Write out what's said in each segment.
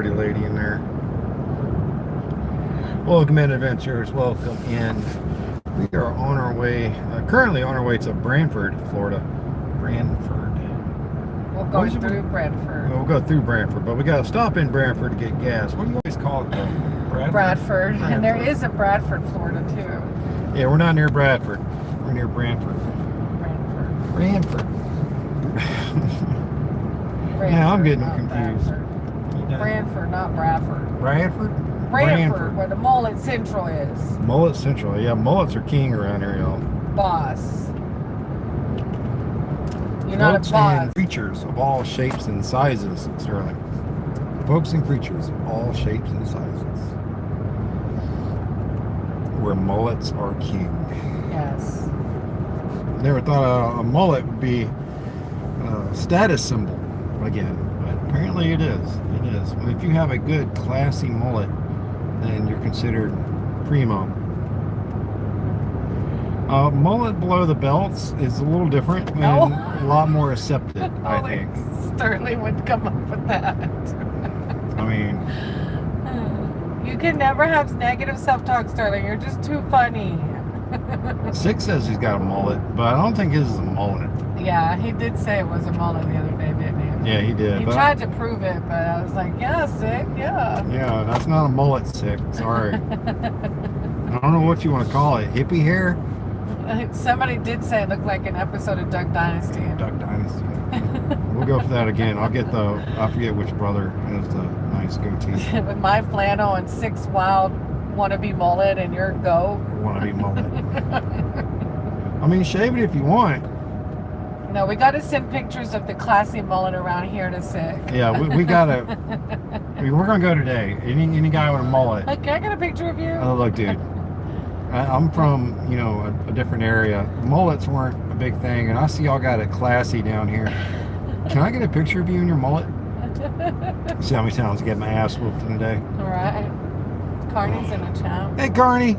pretty lady in there. Welcome in, adventurers. Welcome in. We are on our way, currently on our way to Brantford, Florida. Brantford. We'll go through Brantford. We'll go through Brantford, but we got to stop in Brantford to get gas. What do you always call it, though? Bradford. And there is a Bradford, Florida, too. Yeah, we're not near Bradford. We're near Brantford. Brantford. Now I'm getting confused. Brantford, not Bradford. Bradford? Brantford, where the Mullet Central is. Mullet Central. Yeah, mullets are king around here, y'all. Boss. You're not a Folks boss. and creatures of all shapes and sizes, Sterling. Folks and creatures of all shapes and sizes. Where mullets are king. Yes. Never thought a mullet would be a status symbol again, but apparently it is. It is. If you have a good, classy mullet, then you're considered primo. Mullet below the belts is a little different and a lot more accepted, I think. Sterling would come up with that. I mean, you can never have negative self-talk, Sterling. You're just too funny. Six says he's got a mullet, but I don't think his is a mullet. Yeah, he did say it was a mullet the other day, didn't he? Yeah, he did. He tried to prove it, but I was like, yeah, Sick, yeah. Yeah, that's not a mullet, Sick. Sorry. I don't know what you want to call it. Hippie hair? Somebody did say it looked like an episode of Duck Dynasty. Duck Dynasty. We'll go for that again. I'll get I forget which brother has the nice goatee. With my flannel and Six wild wannabe mullet and your goat. Wannabe mullet. I mean, shave it if you want. No, we got to send pictures of the classy mullet around here to Sick. Yeah, we got to. We're going to go today. Any guy with a mullet. Can I get a picture of you? Oh, look, dude. I'm from, a different area. Mullets weren't a big thing, and I see y'all got it classy down here. Can I get a picture of you and your mullet? See how many times I get my ass whooped in a day. All right. Carney's in the chat. Hey, Carney.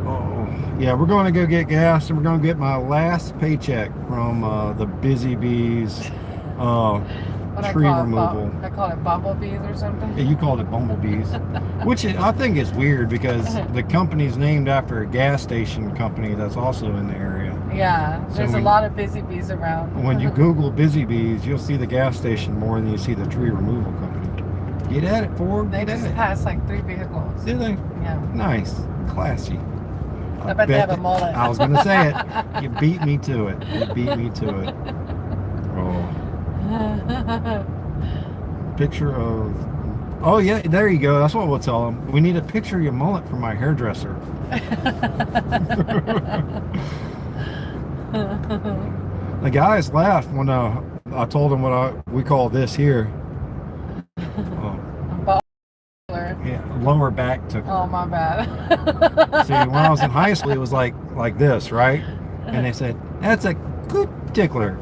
Oh, yeah, we're going to go get gas, and we're going to get my last paycheck from the Busy Bees tree removal. I call it bumblebees or something. Yeah, you called it bumblebees, which I think is weird because the company's named after a gas station company that's also in the area. Yeah, there's a lot of busy bees around. When you Google Busy Bees, you'll see the gas station more than you see the tree removal company. Get at it, Ford. They just passed like 3 vehicles. Did they? Yeah. Nice. Classy. I bet they have a mullet. I was going to say it. You beat me to it. You beat me to it. Oh. Picture of... Oh, yeah, there you go. That's what we'll tell them. We need a picture of your mullet for my hairdresser. The guys laughed when I told them what we call this here. Yeah, lower back tickler. Oh, my bad. See, when I was in high school, it was like this, right? And they said, that's a good tickler.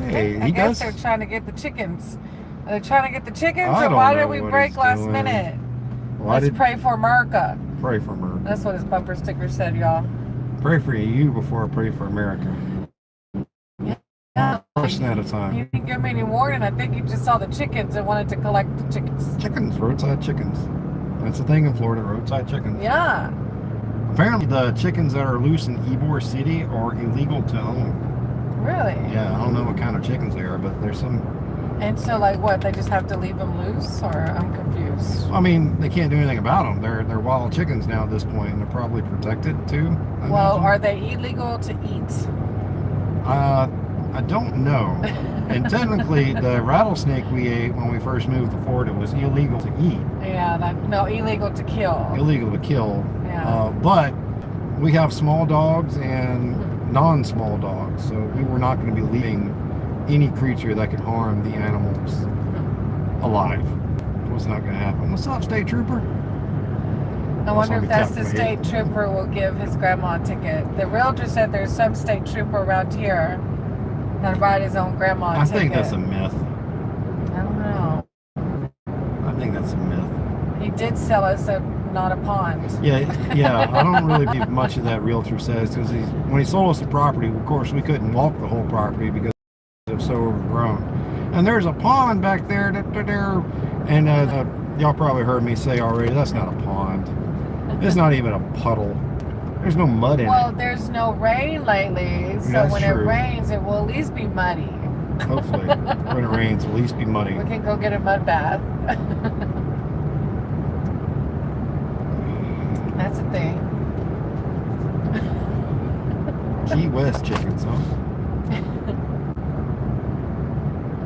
Hey, I guess they're trying to get the chickens. Are they trying to get the chickens, or why did we break last minute? Let's pray for America. Pray for America. That's what his bumper sticker said, y'all. Pray for you before I pray for America. Yeah. Person at a time. You didn't give me any warning. I think you just saw the chickens and wanted to collect the chickens. Chickens, roadside chickens. That's the thing in Florida, roadside chickens. Yeah. Apparently the chickens that are loose in Ybor City are illegal to own. Really? Yeah, I don't know what kind of chickens they are, but there's some... And so, like, what? They just have to leave them loose, or I'm confused. I mean, they can't do anything about them. They're wild chickens now at this point, and they're probably protected too. Well, are they illegal to eat? I don't know. And technically, the rattlesnake we ate when we first moved to Florida was illegal to eat. Yeah, no, illegal to kill. Illegal to kill. Yeah. But we have small dogs and non-small dogs, so we were not going to be leaving any creature that could harm the animals alive. It was not going to happen. What's up, state trooper? I wonder if that's the state trooper will give his grandma a ticket. The realtor said there's some state trooper around here that'll write his own grandma a ticket. I think that's a myth. I don't know. I think that's a myth. He did sell us not a pond. Yeah. I don't really believe much of that realtor says, because when he sold us the property, of course, we couldn't walk the whole property because it was so overgrown. And there's a pond back there. And y'all probably heard me say already, that's not a pond. It's not even a puddle. There's no mud in it. Well, there's no rain lately, so That's when true. it rains, it will at least be muddy. Hopefully, when it rains, at least be muddy. We can go get a mud bath. That's a thing. Key West chickens, huh?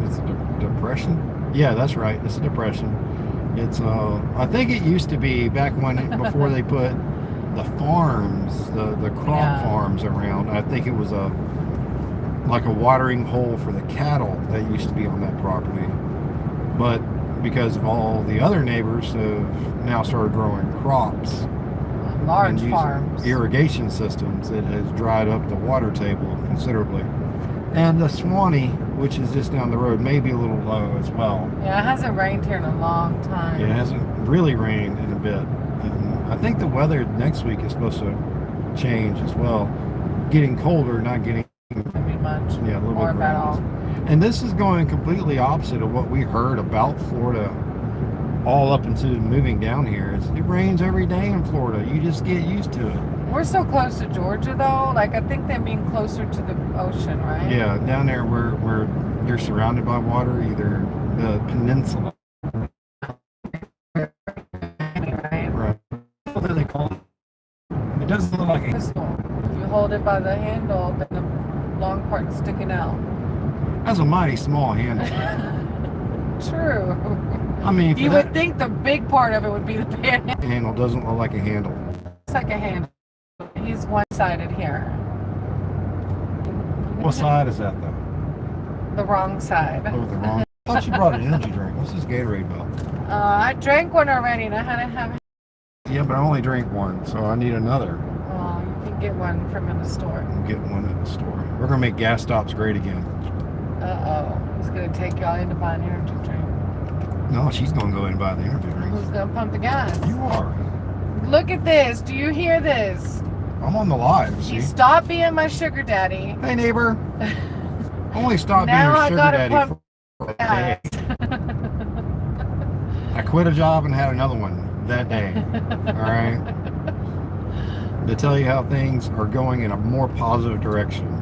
It's a depression? Yeah, that's right. It's a depression. It's I think it used to be back before they put the farms, the crop farms around. I think it was like a watering hole for the cattle that used to be on that property. But because of all the other neighbors have now started growing crops, large and farms, irrigation systems, it has dried up the water table considerably. And the Swanee, which is just down the road, may be a little low as well. Yeah, it hasn't rained here in a long time. It hasn't really rained in a bit. And I think the weather next week is supposed to change as well. Getting colder, not getting Maybe much. Yeah, a little or bit at all. And this is going completely opposite of what we heard about Florida all up into moving down here. It rains every day in Florida. You just get used to it. We're so close to Georgia, though. Like, I think that being closer to the ocean, right? Yeah, down there where you're surrounded by water, either the peninsula. Right. What do they call it? It doesn't look like a Pistol. If you hold it by the handle, then the long part's sticking out. That's a mighty small handle. True. I mean, You would think the big part of it would be the panhandle. handle doesn't look like a handle. It's like a handle. He's one-sided here. What side is that, though? The wrong side. Oh, the wrong. I thought you brought an energy drink. What's this Gatorade about? I drank one already, and I had to have. Yeah, but I only drank one, so I need another. Oh, you can get one from in the store. I'm getting one at the store. We're gonna make gas stops great again. Uh-oh. He's going to take y'all into buying an energy drink. No, she's gonna go in and buy the energy drink. Who's going to pump the gas? You are. Look at this. Do you hear this? I'm on the live. See? You stop being my sugar daddy. Hey, neighbor. Only stop being Now your I sugar gotta daddy pump for a gas. day. I quit a job and had another one that day. All right. To tell you how things are going in a more positive direction.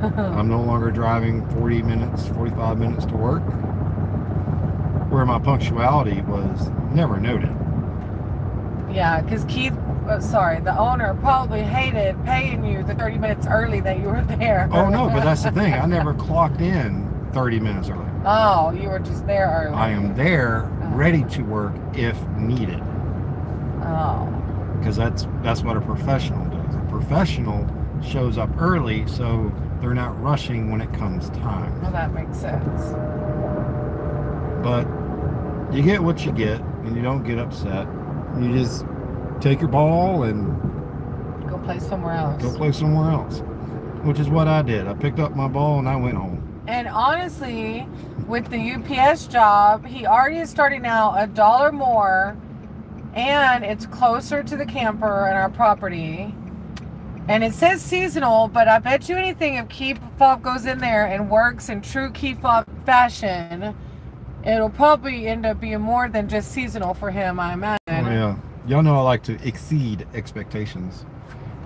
I'm no longer driving 45 minutes to work, where my punctuality was never noted. Yeah, because Keith, the owner probably hated paying you the 30 minutes early that you were there. Oh, no, but that's the thing. I never clocked in 30 minutes early. Oh, you were just there early. I am there, ready to work if needed. Oh. Because that's what a professional does. A professional shows up early, so they're not rushing when it comes time. Well, that makes sense. But you get what you get, and you don't get upset. You just take your ball and Go play somewhere else. go play somewhere else, which is what I did. I picked up my ball and I went home. And honestly, with the UPS job, he already is starting out $1 more, and it's closer to the camper and our property. And it says seasonal, but I bet you anything if Key Fob goes in there and works in true Key Fob fashion, it'll probably end up being more than just seasonal for him, I imagine. Oh yeah, y'all know I like to exceed expectations.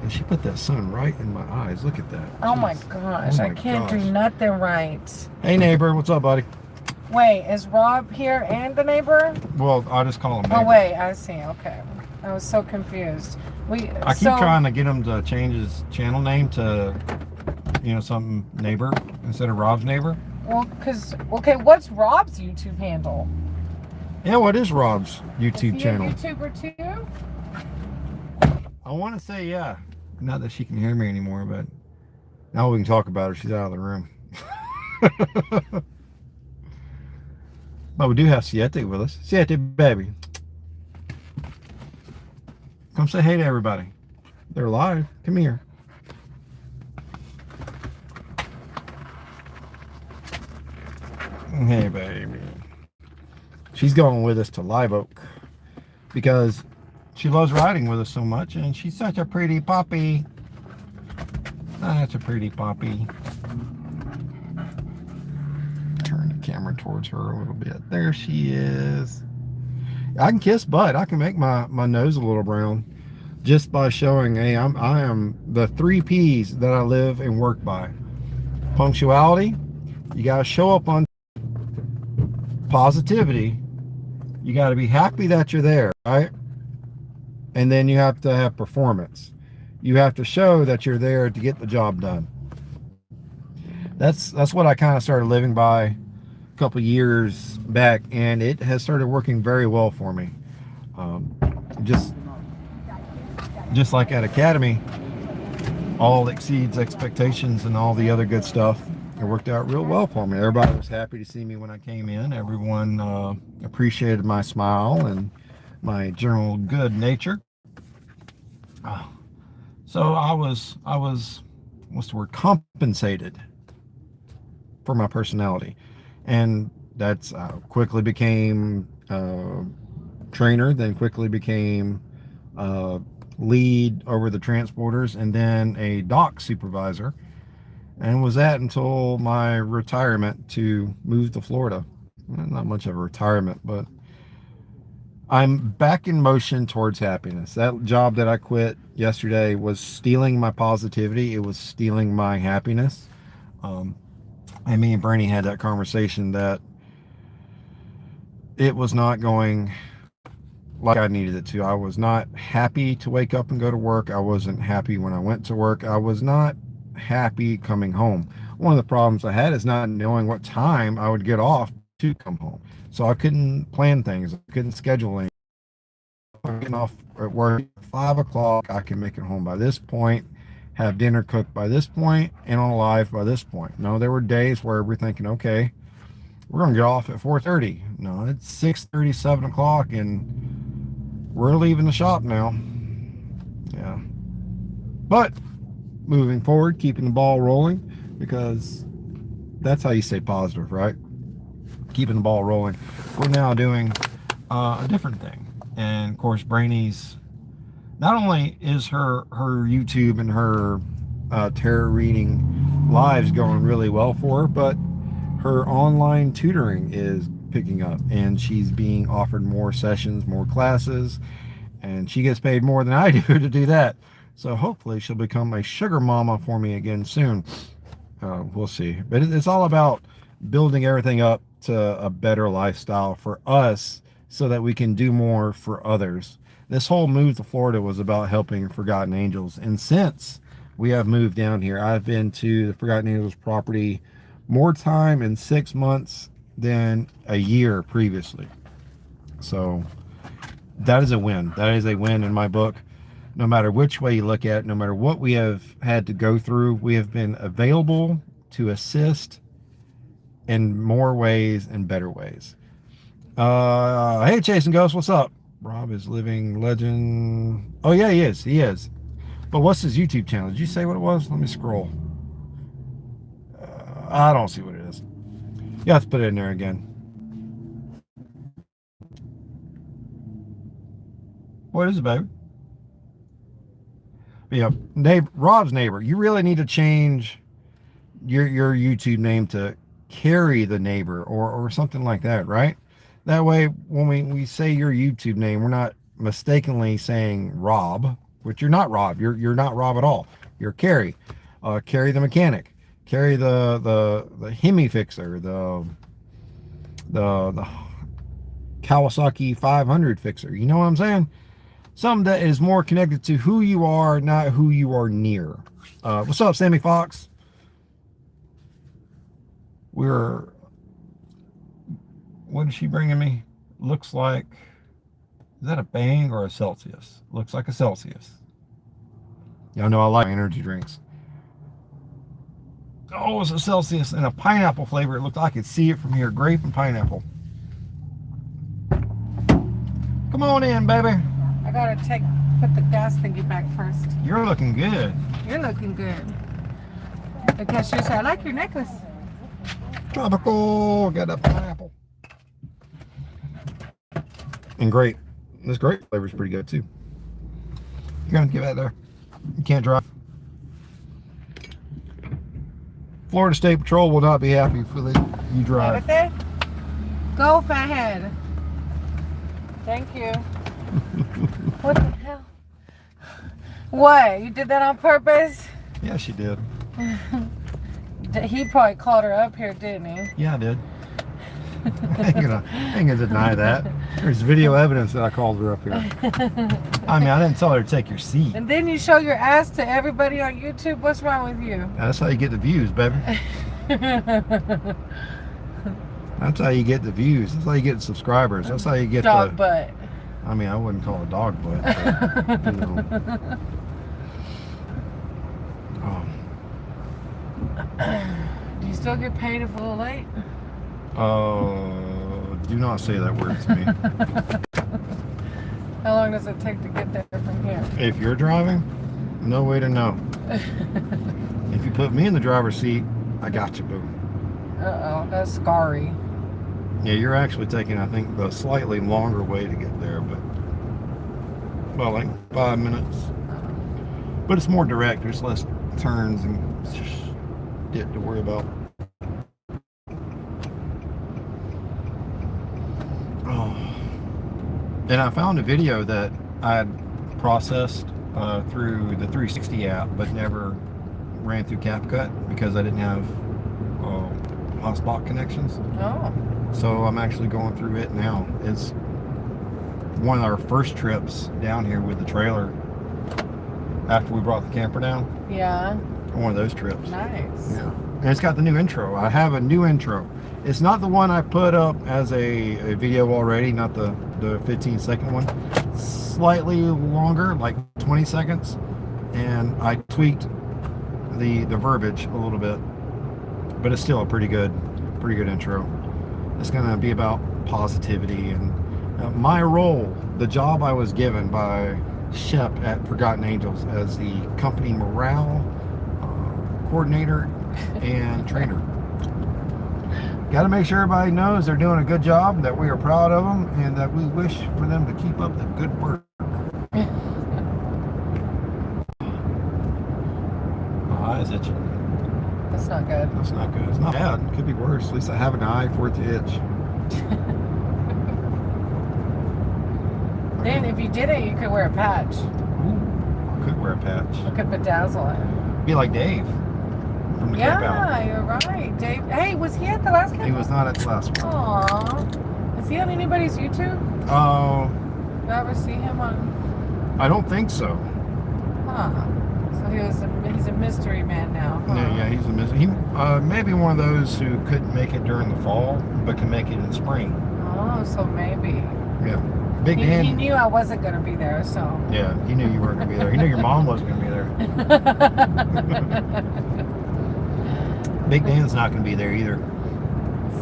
And she put that sun right in my eyes. Look at that. Oh Jeez. my gosh, Oh I my can't gosh. do nothing right. Hey neighbor, what's up, buddy? Wait, is Rob here and the neighbor? Well, I just call him neighbor. Oh wait, I see. Okay, I was so confused. I keep trying to get him to change his channel name to, something neighbor instead of Rob's neighbor. Well, okay, what's Rob's YouTube handle? Yeah, what is Rob's YouTube Is he channel? a YouTuber too? I want to say yeah. Not that she can hear me anymore, but now we can talk about her. She's out of the room. But we do have Siete with us. Siete, baby. Come say hey to everybody. They're live. Come here. Hey, baby. She's going with us to Live Oak because she loves riding with us so much, and she's such a pretty puppy. That's a pretty puppy. Turn the camera towards her a little bit. There she is. I can kiss butt. I can make my nose a little brown just by showing, hey, I am the 3 P's that I live and work by. Punctuality, you got to show up on positivity. You got to be happy that you're there, right? And then you have to have performance. You have to show that you're there to get the job done. That's what I kind of started living by a couple years back, and it has started working very well for me. Just like at Academy, all exceeds expectations and all the other good stuff. It worked out real well for me. Everybody was happy to see me when I came in. Everyone appreciated my smile and my general good nature. So I was what's the word, compensated for my personality, and that's quickly became trainer, then quickly became lead over the transporters, and then a dock supervisor, and was that until my retirement to move to Florida. Not much of a retirement, but I'm back in motion towards happiness. That job that I quit yesterday was stealing my positivity. It was stealing my happiness. And me and Bernie had that conversation that it was not going like I needed it to. I was not happy to wake up and go to work. I wasn't happy when I went to work. I was not happy coming home. One of the problems I had is not knowing what time I would get off to come home. So I couldn't plan things. I couldn't schedule anything. I'm getting off at work at 5 o'clock. I can make it home by this point, have dinner cooked by this point, and on live by this point. No, there were days where we're thinking, okay, we're going to get off at 4:30. No, it's 6:30, 7 o'clock, and we're leaving the shop now. Yeah. But moving forward, keeping the ball rolling, because that's how you stay positive, right? Keeping the ball rolling. We're now doing a different thing. And of course, Brainy's, not only is her YouTube and her tarot reading lives going really well for her, but her online tutoring is picking up, and she's being offered more sessions, more classes, and she gets paid more than I do to do that. So hopefully she'll become a sugar mama for me again soon. We'll see. But it's all about building everything up to a better lifestyle for us so that we can do more for others. This whole move to Florida was about helping Forgotten Angels. And since we have moved down here, I've been to the Forgotten Angels property more time in 6 months than a year previously. So that is a win. That is a win in my book. No matter which way you look at it, no matter what we have had to go through, we have been available to assist in more ways and better ways. Hey, Chasing Ghost, what's up? Rob is living legend. Oh yeah, he is. But what's his YouTube channel? Did you say what it was? Let me scroll. I don't see what it is. You have to put it in there again. What is it, baby? Yeah, Rob's neighbor. You really need to change your YouTube name to Carry the Neighbor or something like that, right? That way, when we say your YouTube name, we're not mistakenly saying Rob, which you're not Rob. You're not Rob at all. You're Carrie. Carrie the mechanic. Carrie the Hemi fixer. The Kawasaki 500 fixer. You know what I'm saying? Something that is more connected to who you are, not who you are near. What's up, Sammy Fox? What is she bringing me? Looks like, is that a Bang or a Celsius? Looks like a Celsius. Y'all know I like energy drinks. Oh, it's a Celsius and a pineapple flavor. It looked like I could see it from here. Grape and pineapple. Come on in, baby. I gotta put the gas thingy back first. You're looking good. You're looking good. The cashier said, I like your necklace. Tropical. Got a pineapple. And grape. This grape flavor is pretty good too. You're gonna get that there. You can't drive. Florida State Patrol will not be happy for the you drive. Okay. Go, fathead. Thank you. What the hell? What? You did that on purpose? Yeah, she did. He probably called her up here, didn't he? Yeah, I did. I ain't gonna deny that. There's video evidence that I called her up here. I mean, I didn't tell her to take your seat. And then you show your ass to everybody on YouTube. What's wrong with you? That's how you get the views, baby. That's how you get the views. That's how you get subscribers. That's how you get dog butt. I mean, I wouldn't call it dog butt. But, you know. Do you still get paid if a little late? Do not say that word to me. How long does it take to get there from here? If you're driving, no way to know. If you put me in the driver's seat, I got you, boo. Uh-oh, that's scary. Yeah, you're actually taking, I think, the slightly longer way to get there, but well, like 5 minutes. But it's more direct. There's less turns and shit to worry about. Oh. And I found a video that I had processed through the 360 app, but never ran through CapCut because I didn't have hotspot connections. Oh. So I'm actually going through it now. It's one of our first trips down here with the trailer after we brought the camper down. Yeah. One of those trips. Nice. Yeah. And it's got the new intro. I have a new intro. It's not the one I put up as a video already, not the 15-second one. It's slightly longer, like 20 seconds. And I tweaked the verbiage a little bit. But it's still a pretty good intro. It's going to be about positivity and my role, the job I was given by Shep at Forgotten Angels as the company morale coordinator and trainer. Got to make sure everybody knows they're doing a good job, that we are proud of them, and that we wish for them to keep up the good work. My eye's itching. That's not good. That's not good. It's not bad. It could be worse. At least I have an eye for it to itch. Then if you did it, you could wear a patch. Ooh, I could wear a patch. You could bedazzle it. Be like Dave from the camp out. Yeah, you're right. Dave, hey, was he at the last camp? He was not at the last one. Aww. Is he on anybody's YouTube? Oh, Did I ever see him on? I don't think so. Huh. So he's a mystery man now. Huh? Yeah, he's a he maybe one of those who couldn't make it during the fall, but can make it in the spring. Oh, so maybe. Yeah. Big Dan. He knew I wasn't going to be there, so. Yeah, he knew you weren't going to be there. He knew your mom wasn't going to be there. Big Dan's not going to be there either.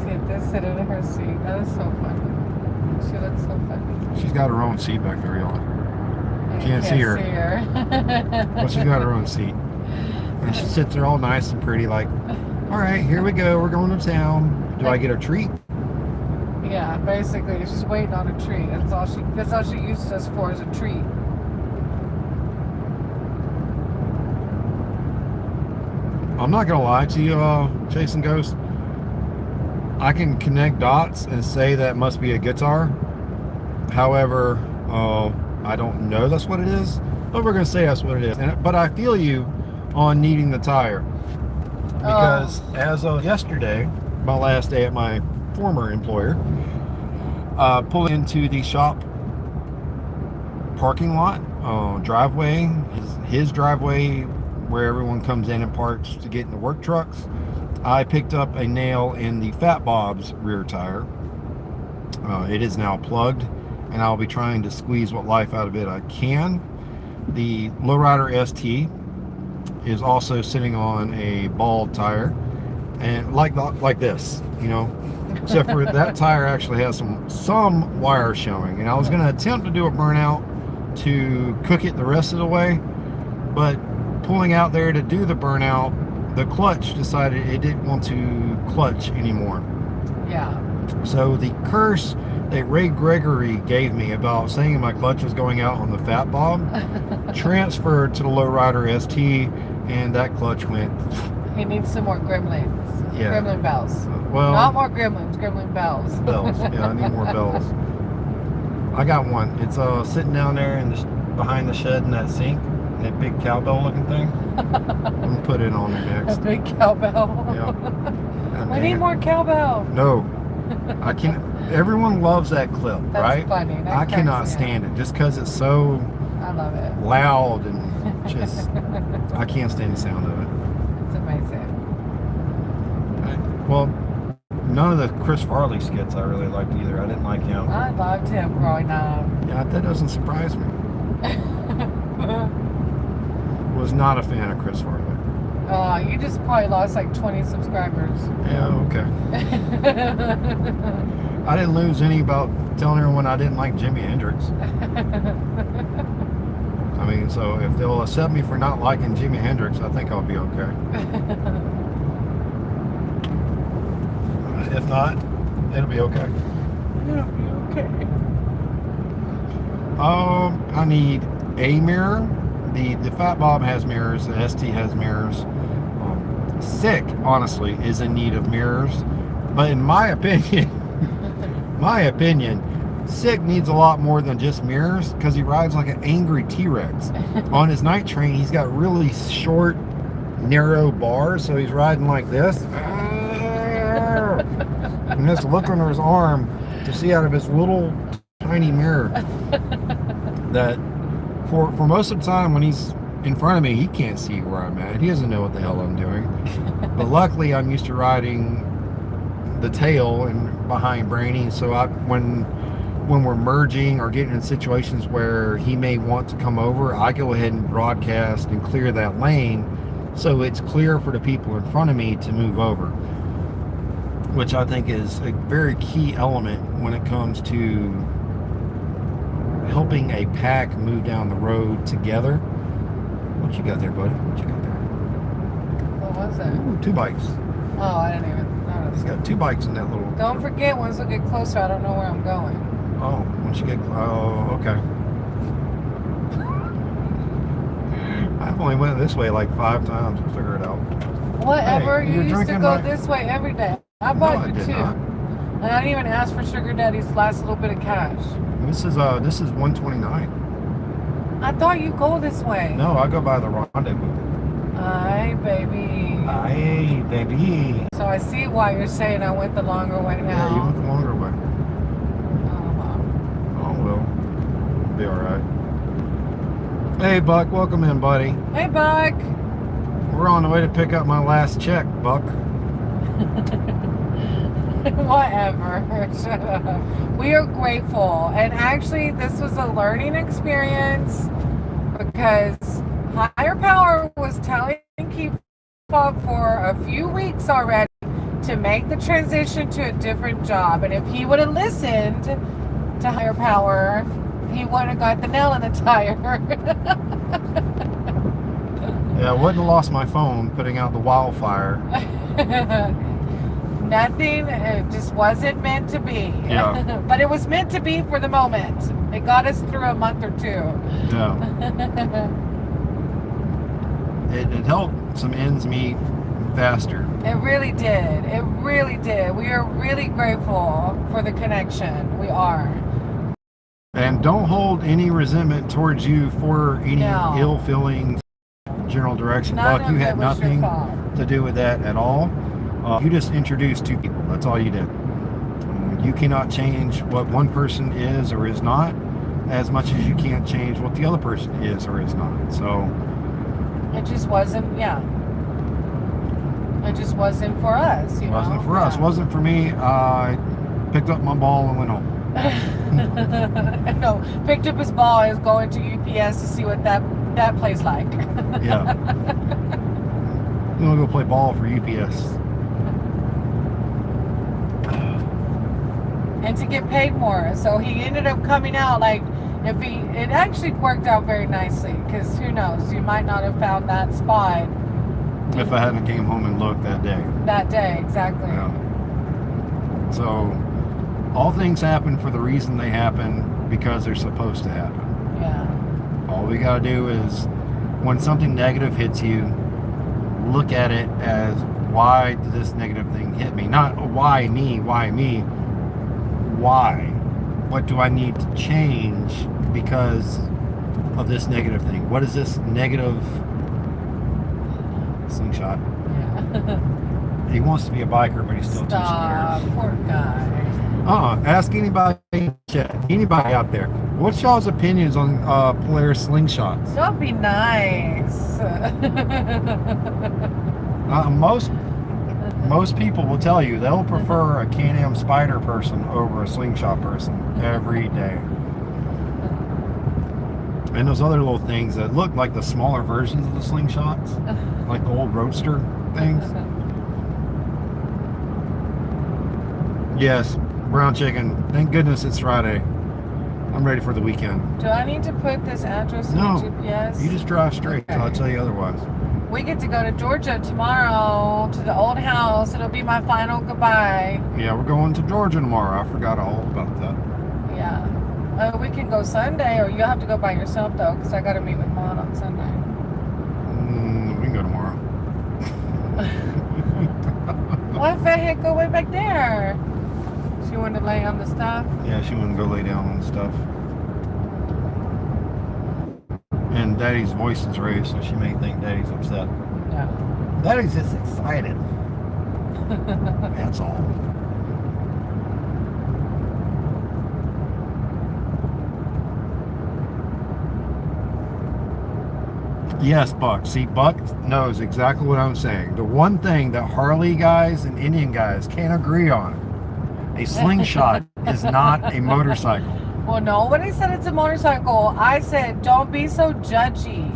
Sit in her seat. That is so funny. She looks so funny. She's got her own seat back there, y'all. I Can't see her. But she's got her own seat. And she sits there all nice and pretty like, all right, here we go. We're going to town. Do I get a treat? Yeah, basically, she's waiting on a treat. That's all she uses us for, is a treat. I'm not gonna lie to you, Chasing Ghost. I can connect dots and say that must be a guitar. However, I don't know that's what it is, but we're gonna say that's what it is. But I feel you on needing the tire because as of yesterday, my last day at my former employer, pulled into the shop parking lot, driveway, his driveway where everyone comes in and parks to get in the work trucks. I picked up a nail in the Fat Bob's rear tire. It is now plugged, and I'll be trying to squeeze what life out of it I can. The Lowrider ST is also sitting on a bald tire, and like this, you know, except for that tire actually has some wire showing, and I was going to attempt to do a burnout to cook it the rest of the way, but pulling out there to do the burnout, the clutch decided it didn't want to clutch anymore. Yeah. So the curse that Ray Gregory gave me about saying my clutch was going out on the Fat Bob transferred to the Lowrider ST, and that clutch went He needs some more gremlins. Yeah. Gremlin bells. Well, Not more gremlins, gremlin bells. bells. Yeah, I need more bells. I got one. It's sitting down there behind the shed in that sink, that big cowbell looking thing. I'm gonna put it on there A next. big cowbell. Yeah. We need more cowbell. No, I can't. Everyone loves that clip, That's right? funny. That I cracks cannot me up. stand it just because it's so I love it. loud and just. I can't stand the sound of it. It's amazing. Well, none of the Chris Farley skits I really liked either. I didn't like him. I loved him growing up. Yeah, that doesn't surprise me. Was not a fan of Chris Farley. You just probably lost like 20 subscribers. Yeah, okay. I didn't lose any about telling everyone I didn't like Jimi Hendrix. I mean, so if they'll accept me for not liking Jimi Hendrix, I think I'll be okay. If not, it'll be okay. It'll be okay. I need a mirror. The Fat Bob has mirrors. The ST has mirrors. Sick, honestly, is in need of mirrors. But in my opinion, Sick needs a lot more than just mirrors because he rides like an angry T-Rex. On his night train, he's got really short, narrow bars, so he's riding like this. And just look under his arm to see out of his little tiny mirror that for most of the time when he's in front of me, he can't see where I'm at. He doesn't know what the hell I'm doing. But luckily, I'm used to riding the tail and behind Brainy, so when we're merging or getting in situations where he may want to come over, I go ahead and broadcast and clear that lane so it's clear for the people in front of me to move over, which I think is a very key element when it comes to helping a pack move down the road together. What you got there, buddy? What you got there? What was it? Ooh, 2 bikes. Oh, I didn't even notice. He's got 2 bikes in that little... Don't forget, once we get closer, I don't know where I'm going. Oh, once you get... Oh, okay. I've only went this way like 5 times. We'll figure it out. Whatever. Hey, you you're used to drinking go my- this way every day. I bought I you did 2. not. And I didn't even ask for Sugar Daddy's last little bit of cash. This is 129. I thought you go this way. No, I go by the rendezvous. Aye, baby. Aye, baby. So I see why you're saying I went the longer way Yeah, you now. went the longer way. Oh, well. Be alright. Hey, Buck. Welcome in, buddy. Hey, Buck. We're on the way to pick up my last check, Buck. Whatever. Shut up. We are grateful. And actually, this was a learning experience because higher power was telling Keith for a few weeks already to make the transition to a different job. And if he would have listened to higher power, he would have got the nail in the tire. Yeah, I wouldn't have lost my phone putting out the wildfire. Nothing, it just wasn't meant to be. Yeah. But it was meant to be for the moment. It got us through a month or 2. Yeah. It helped some ends meet faster. It really did. It really did. We are really grateful for the connection. We are. And don't hold any resentment towards you for any No. ill feelings, general direction. None Buck, you of had it was your nothing fault. to do with that at all. You just introduced 2 people. That's all you did. You cannot change what one person is or is not as much as you can't change what the other person is or is not. So It just wasn't, yeah. It just wasn't for us, you it know? wasn't for us. Yeah. Wasn't for me. I picked up my ball and went home. No, picked up his ball and is going to UPS to see what that plays like. Yeah. I'm going to go play ball for UPS. And to get paid more. So he ended up coming out like, it actually worked out very nicely because who knows, you might not have found that spot If I hadn't came home and looked that day. that day, exactly. Yeah. So all things happen for the reason they happen because they're supposed to happen. Yeah. All we got to do is when something negative hits you, look at it as, why did this negative thing hit me? Not why me, why me, why? What do I need to change because of this negative thing? What is this negative slingshot? Yeah. He wants to be a biker, but he's still Stop, too scared. poor guy. Ask anybody out there. What's y'all's opinions on Polaris slingshots? Don't be nice. Most people will tell you they'll prefer a Can-Am Spider person over a slingshot person every day. And those other little things that look like the smaller versions of the slingshots, like the old Roadster things. Yes, brown chicken. Thank goodness it's Friday. I'm ready for the weekend. Do I need to put this address in the GPS? You just drive straight. Okay. I'll tell you otherwise. We get to go to Georgia tomorrow to the old house. It'll be my final goodbye. Yeah, we're going to Georgia tomorrow. I forgot all about that. Yeah. We can go Sunday, or you'll have to go by yourself, though, because I got to meet with Mom on Sunday. We can go tomorrow. Why the heck go way back there? She wanted to lay on the stuff? Yeah, she wanted to go lay down on stuff. And Daddy's voice is raised, so she may think Daddy's upset. Yeah. Daddy's just excited. That's all. Yes, Buck. See, Buck knows exactly what I'm saying. The one thing that Harley guys and Indian guys can't agree on, a slingshot is not a motorcycle. Well, nobody said it's a motorcycle. I said, don't be so judgy.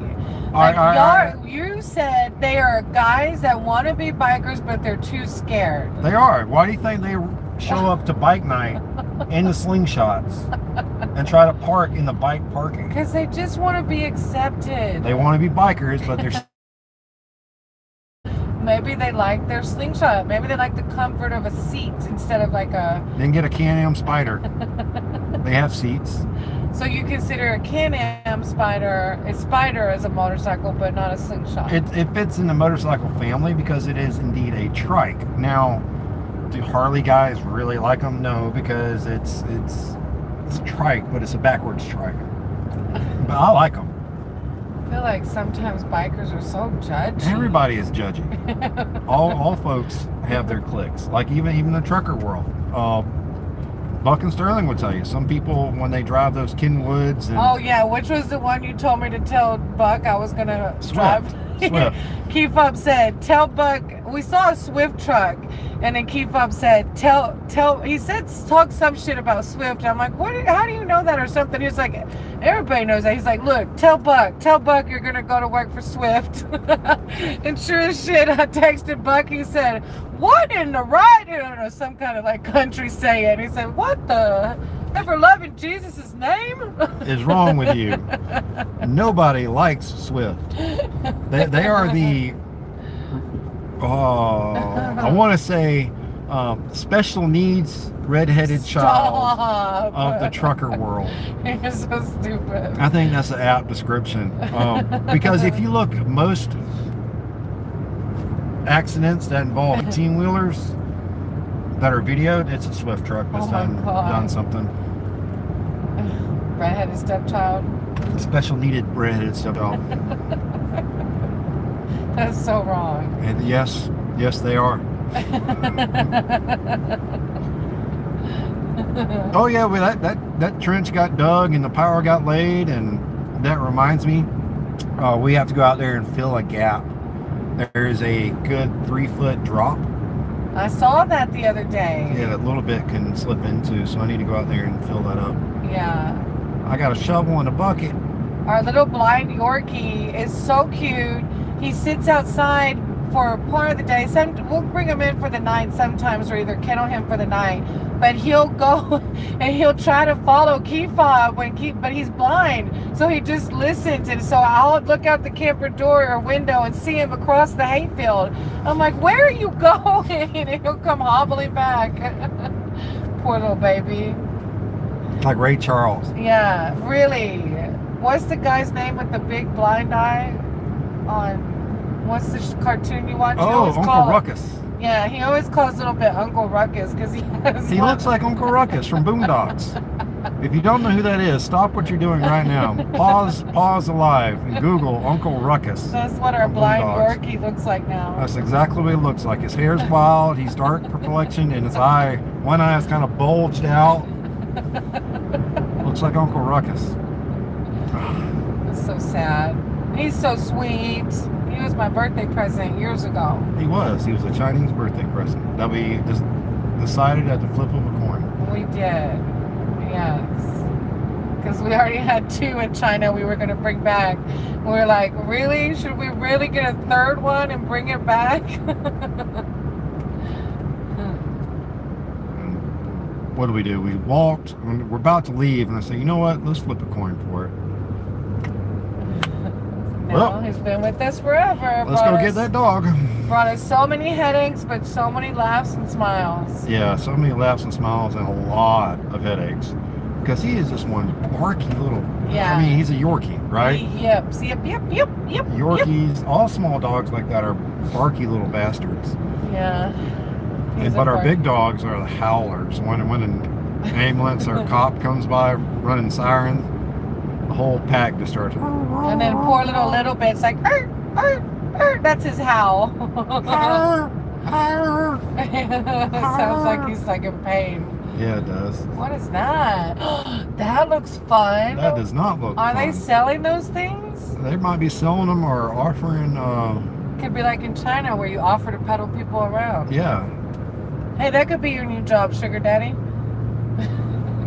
You said they are guys that want to be bikers, but they're too scared. They are. Why do you think they show up to bike night in the slingshots and try to park in the bike parking? Because they just want to be accepted. They want to be bikers, but they're... Maybe they like their slingshot. Maybe they like the comfort of a seat instead of like a... Then get a Can-Am Spider. They have seats. So you consider a Can-Am Spider as a motorcycle, but not a slingshot. It fits in the motorcycle family because it is indeed a trike. Now, do Harley guys really like them? No, because it's a trike, but it's a backwards trike. But I like them. I feel like sometimes bikers are so judgy. Everybody is judgy. all folks have their cliques. Like even the trucker world. Buck and Sterling would tell you. Some people, when they drive those Kenwoods and... Oh, yeah. Which was the one you told me to tell Buck I was going to drive? Swift. Keep Up said, tell Buck... We saw a Swift truck, and then Keep Up said, he said, talk some shit about Swift. I'm like, what? How do you know that or something? He's like, everybody knows that. He's like, look, tell Buck you're going to go to work for Swift. And sure as shit, I texted Buck. He said, what in the right? I don't know, some kind of like country saying. He said, what the ever loving Jesus' name is wrong with you? Nobody likes Swift. They are the I want to say special needs redheaded child of the trucker world. You're so stupid. I think that's an apt description. Because if you look, most accidents that involve 18-wheelers that are videoed, it's a Swift truck that's done something. Redheaded stepchild. Special needed redheaded stepchild. That's so wrong. And yes, they are. Oh yeah, well, that trench got dug and the power got laid, and that reminds me, we have to go out there and fill a gap. There is a good 3-foot drop. I saw that the other day. Yeah, that little bit can slip into, so I need to go out there and fill that up. Yeah. I got a shovel and a bucket. Our little blind Yorkie is so cute. He sits outside for part of the day. We'll bring him in for the night sometimes, or either kennel him for the night. But he'll go and he'll try to follow Kiefa but he's blind, so he just listens. And so I'll look out the camper door or window and see him across the hayfield. I'm like, where are you going? And he'll come hobbling back. Poor little baby. Like Ray Charles. Yeah, really. What's the guy's name with the big blind eye on What's the cartoon you watch? He Oh, always Uncle call- Ruckus. Yeah, he always calls a little bit Uncle Ruckus because he has. He looks like Uncle Ruckus from Boondocks. If you don't know who that is, stop what you're doing right now. Pause alive and Google Uncle Ruckus. That's what our from blind Boondocks. Yorkie looks like now. That's exactly what he looks like. His hair's wild, he's dark complexion, and his one eye is kind of bulged out. Looks like Uncle Ruckus. It's so sad. He's so sweet. He was my birthday present years ago. He was a Chinese birthday present that we just decided at the flip of a coin. We did. Yes. Because we already had 2 in China we were going to bring back. We were like, really? Should we really get a 3rd one and bring it back? What do? We walked, we're about to leave, and I say, you know what, let's flip a coin for it. Well, he's been with us forever. Let's go get that dog. Brought us so many headaches, but so many laughs and smiles. Yeah, so many laughs and smiles and a lot of headaches. Because he is just one barky little, Yeah. I mean, he's a Yorkie, right? Yep. Yorkies, all small dogs like that are barky little bastards. Yeah. But our big dogs are the howlers. When an ambulance or cop comes by running siren, the whole pack just starts. And then poor little bit's like, "Arr, arr, arr." That's his howl. Sounds like he's like in pain. Yeah, it does. What is that? That looks fun. That does not look Are fun. they selling those things? They might be selling them or offering, Could be like in China where you offer to pedal people around. yeah. Hey, that could be your new job, sugar daddy.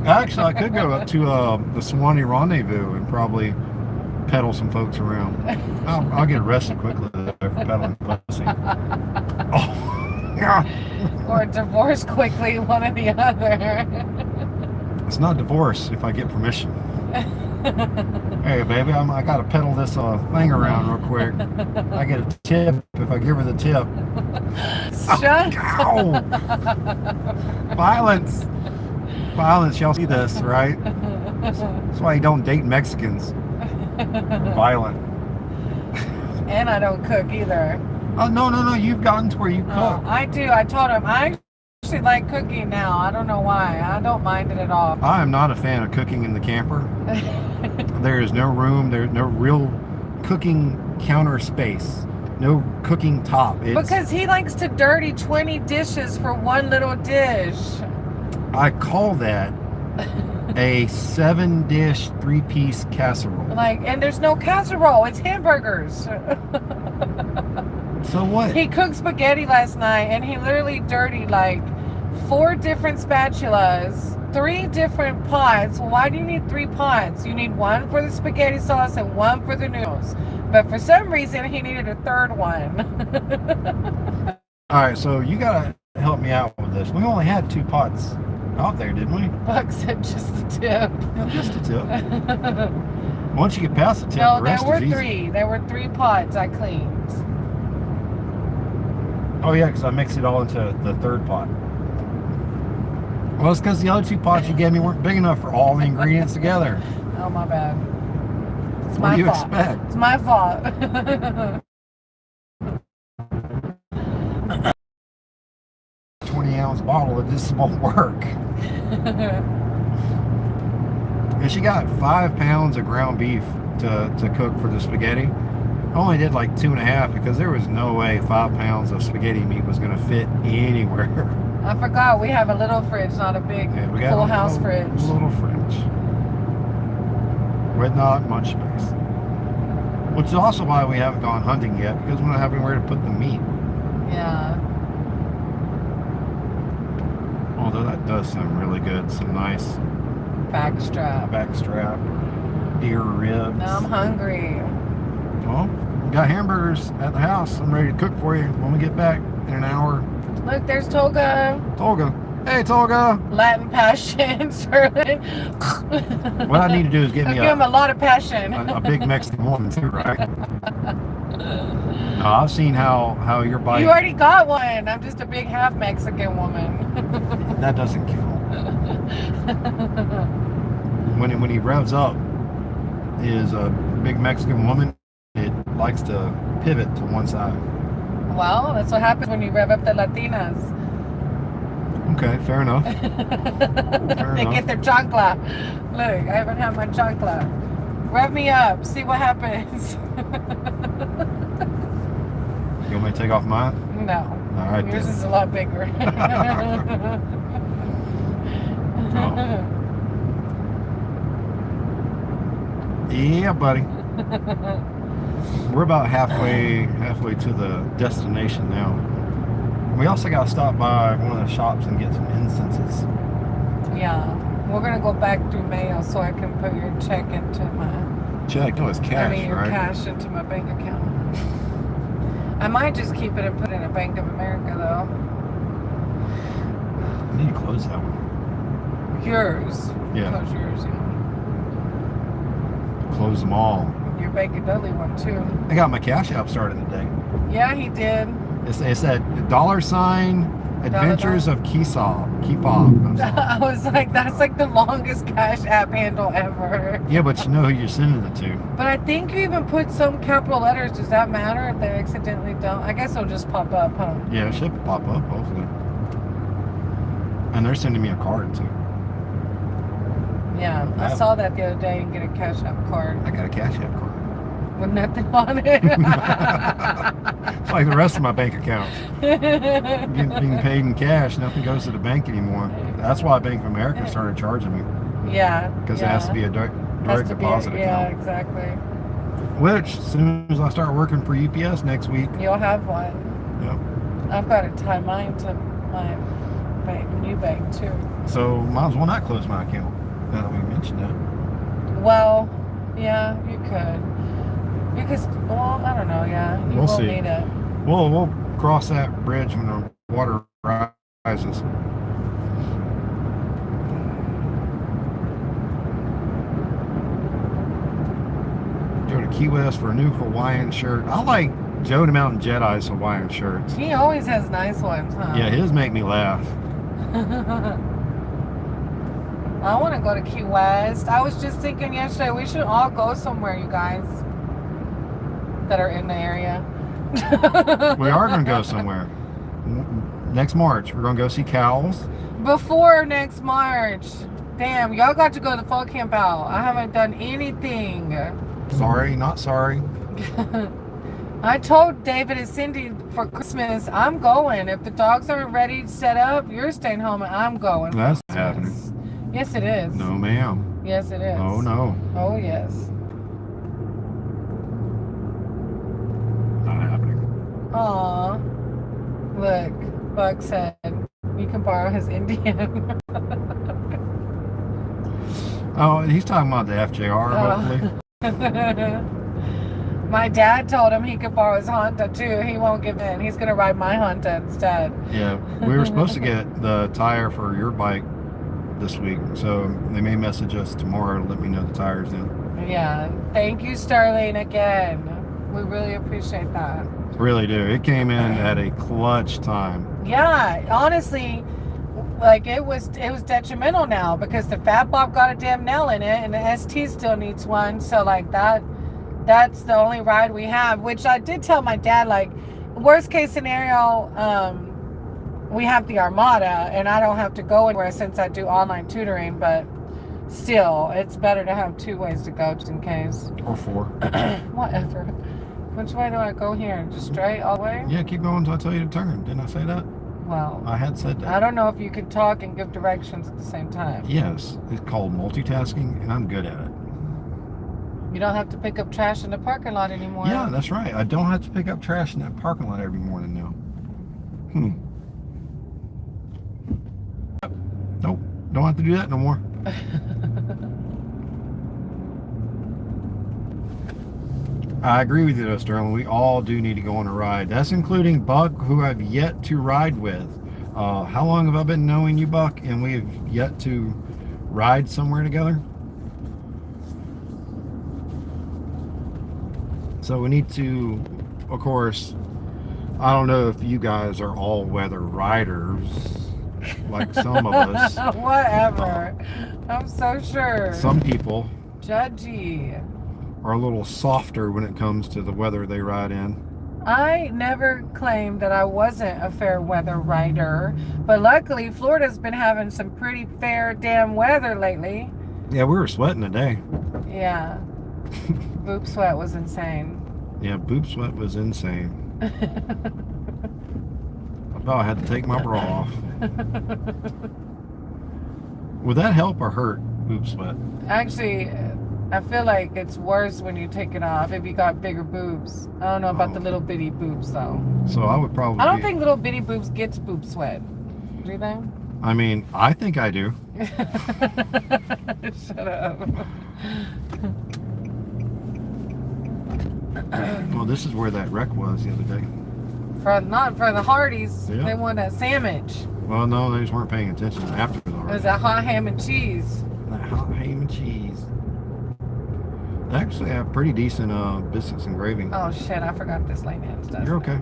Actually, I could go up to the Swanee Rendezvous and probably pedal some folks around. I'll get arrested quickly though for pedaling pussy. Oh, yeah. Or divorce quickly, one or the other. It's not divorce if I get permission. Hey, baby, I gotta pedal this thing around real quick. I get a tip if I give her the tip. Shut Ow! Violence. Y'all see this, right? That's why you don't date Mexicans. Violent. And I don't cook either. Oh, no. You've gotten to where you cook. I do. I told him I actually like cooking now. I don't know why. I don't mind it at all. I am not a fan of cooking in the camper. There is no room. There's no real cooking counter space. No cooking top. Because he likes to dirty 20 dishes for one little dish. I call that a 7-dish, 3-piece casserole. And there's no casserole. It's hamburgers. So what? He cooked spaghetti last night and he literally dirtied 4 different spatulas, 3 different pots. Why do you need 3 pots? You need 1 for the spaghetti sauce and 1 for the noodles. But for some reason, he needed a 3rd one. All right, so you gotta help me out with this. We only had 2 pots out there, didn't we? Buck said just the tip. Yeah, just a tip. Once you get past the tip, No, the there rest were is easy. 3. There were 3 pots I cleaned. Oh yeah, because I mixed it all into the 3rd pot. Well, it's because the other 2 pots you gave me weren't big enough for all the ingredients together. Oh, my bad. It's What my do you fault. expect? It's my fault. 20-ounce bottle of this won't work. And she got 5 pounds of ground beef to cook for the spaghetti. I only did 2.5 because there was no way 5 pounds of spaghetti meat was going to fit anywhere. I forgot we have a little fridge, not a big And we got full a house little, fridge. little fridge with not much space. Which is also why we haven't gone hunting yet, because we don't have anywhere to put the meat. Yeah. Although that does sound really good. Some nice Backstrap. backstrap, deer ribs. Now I'm hungry. Well, we got hamburgers at the house. I'm ready to cook for you when we get back in an hour. Look, there's Toga. Tolga. Hey, Tolga. Latin passion. Sterling. What I need to do is get me Give him a lot of passion. a big Mexican woman too, right? No, I've seen how your bike. You already got one. I'm just a big half Mexican woman. That doesn't count. When he revs up, is a big Mexican woman. It likes to pivot to one side. Well, that's what happens when you rev up the Latinas. Okay, fair enough. They get their chancla. Look, I haven't had my chancla. Rev me up. See what happens. You want me to take off mine? No. All right. Yours then. is a lot bigger. Oh. Yeah, buddy. We're about halfway to the destination now. We also got to stop by one of the shops and get some incenses. Yeah. We're going to go back through mail so I can put your check into my... Check, no, it's cash, your right? cash into my bank account. I might just keep it and put it in a Bank of America, though. I need to close that one. Yours. Yeah. Close yours, yeah. Close them all. Your Bank of Dudley one, too. I got my Cash App started today. Yeah, he did. It said $ Adventures of Keesaw. I'm sorry. I was like, that's like the longest Cash App handle ever. Yeah, but you know who you're sending it to. But I think you even put some capital letters. Does that matter if they accidentally don't? I guess it'll just pop up, huh? Yeah, it should pop up, hopefully. And they're sending me a card, too. Yeah, I saw that the other day and get a Cash App card I got a Cash App card. with nothing on it. It's like the rest of my bank accounts. Being paid in cash, nothing goes to the bank anymore. That's why Bank of America started charging me. Yeah. Because it has to be a direct deposit Yeah, account. exactly. Which, as soon as I start working for UPS next week, You'll have one. yep. I've got to tie mine to my new bank, too. So might as well not close my account. Now that we mentioned that. Well, yeah, you could. Because, well, I don't know, yeah. You We'll will see. need it. We'll cross that bridge when the water rises. Go to Key West for a new Hawaiian shirt. I like Joe the Mountain Jedi's Hawaiian shirts. He always has nice ones, huh? Yeah, his make me laugh. I want to go to Key West. I was just thinking yesterday we should all go somewhere, you guys, that are in the area. We are going to go somewhere. Next March, we're going to go see cows. Before next March. Damn, y'all got to go to the fall camp out. I haven't done anything. Sorry, not sorry. I told David and Cindy for Christmas, I'm going. If the dogs aren't ready to set up, you're staying home and I'm going. That's not happening. Yes, it is. No, ma'am. Yes, it is. Oh, no. Oh, yes. Not happening. Aw. Look, Buck said you can borrow his Indian. Oh, he's talking about the FJR, hopefully. My dad told him he could borrow his Honda too. He won't give in. He's gonna ride my Honda instead. Yeah, we were supposed to get the tire for your bike this week, so they may message us tomorrow to let me know the tire's in. Yeah. Thank you, Sterling, again. We really appreciate that. Really do. It came in at a clutch time. Yeah, honestly, like it was detrimental now because the Fat Bob got a damn nail in it and the ST still needs one. So like that's the only ride we have, which I did tell my dad, like, worst case scenario, we have the Armada and I don't have to go anywhere since I do online tutoring, but still, it's better to have two ways to go just in case. Or 4. Whatever. Which way do I go here? Just straight all the way? Yeah, keep going until I tell you to turn. Didn't I say that? Well, I had said that. I don't know if you can talk and give directions at the same time. Yes, it's called multitasking, and I'm good at it. You don't have to pick up trash in the parking lot anymore. Yeah, that's right. I don't have to pick up trash in that parking lot every morning now. Nope, don't have to do that no more. I agree with you though, Sterling. We all do need to go on a ride. That's including Buck, who I've yet to ride with. How long have I been knowing you, Buck, and we have yet to ride somewhere together? So we need to, of course, I don't know if you guys are all-weather riders like some of us. Whatever. I'm so sure. Some people. Judgy. are a little softer when it comes to the weather they ride in. I never claimed that I wasn't a fair weather rider, but luckily Florida's been having some pretty fair damn weather lately. Yeah, we were sweating today. Yeah. Boob sweat was insane. Yeah, boob sweat was insane. I about had to take my bra off. Would that help or hurt, boob sweat? Actually, I feel like it's worse when you take it off if you got bigger boobs. I don't know about the little bitty boobs though. So I would probably... I don't think little bitty boobs gets boob sweat. Do you think? I mean, I think I do. Shut up. Well, this is where that wreck was the other day. Not for the Hardys. Yeah. They want a sandwich. Well, no, they just weren't paying attention after the It was a hot ham and cheese. That hot ham and cheese. They actually have pretty decent biscuits and gravy. Oh shit, I forgot this lane ends. You're okay.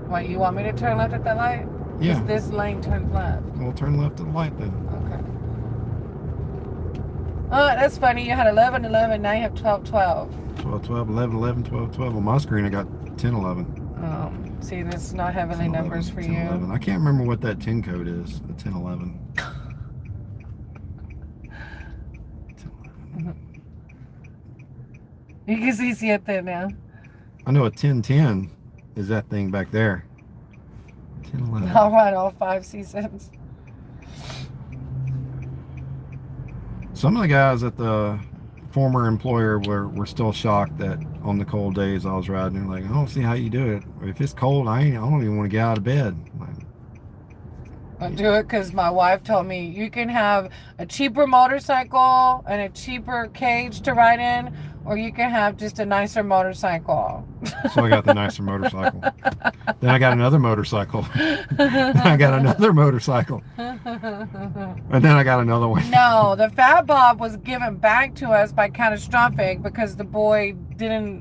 What, you want me to turn left at that light? Yeah. This lane turns left. We'll turn left to the light then. Okay. Oh, that's funny. You had 11, 11, now you have 12, 12. 12, 12, 11, 11, 12, 12. On my screen, I got 10, 11. See, this is not heavenly 10, numbers 11, for 10, you. 11. I can't remember what that 10 code is. The 10, 11. 10, 11. You can see it there now. I know a 1010 is that thing back there. 10, 11. All right, all 5 seasons. Some of the guys at the former employer were still shocked that on the cold days I was riding. They're like, I don't see how you do it. If it's cold, I don't even want to get out of bed. I do it because my wife told me you can have a cheaper motorcycle and a cheaper cage to ride in, or you can have just a nicer motorcycle. So I got the nicer motorcycle. Then I got another motorcycle. Then I got another motorcycle. And then I got another one. No, the Fat Bob was given back to us by Catastrophic because the boy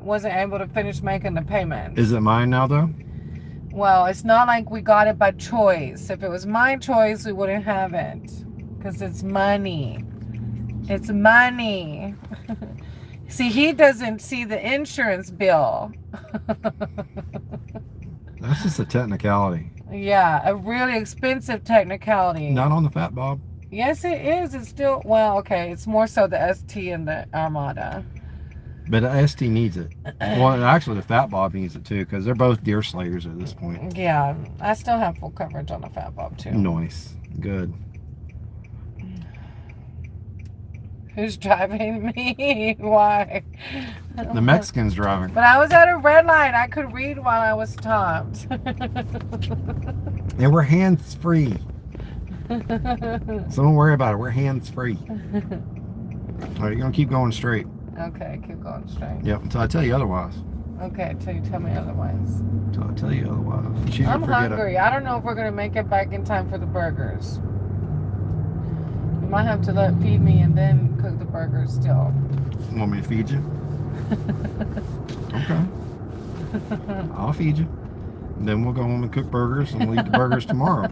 wasn't able to finish making the payment. Is it mine now though? Well, it's not like we got it by choice. If it was my choice, we wouldn't have it. Because it's money. It's money. See, he doesn't see the insurance bill. That's just a technicality. Yeah, a really expensive technicality. Not on the Fat Bob. Yes, it is. It's still, well, okay. It's more so the ST and the Armada. But the ST needs it. Well, actually, the Fat Bob needs it too, because they're both deer slayers at this point. Yeah, I still have full coverage on the Fat Bob too. Nice. Good. Who's driving me? Why? The Mexican's driving. But I was at a red light. I could read while I was stopped. And we're hands free. So don't worry about it. We're hands free. All right, you're gonna keep going straight. Okay, keep going straight. Yep, until I tell you otherwise. Okay, until you tell me otherwise. Until I tell you otherwise. She's I'm gonna forget hungry. I don't know if we're gonna make it back in time for the burgers. You might have to feed me and then cook the burgers still. Want me to feed you? Okay. I'll feed you. And then we'll go home and cook burgers and we'll eat the burgers tomorrow.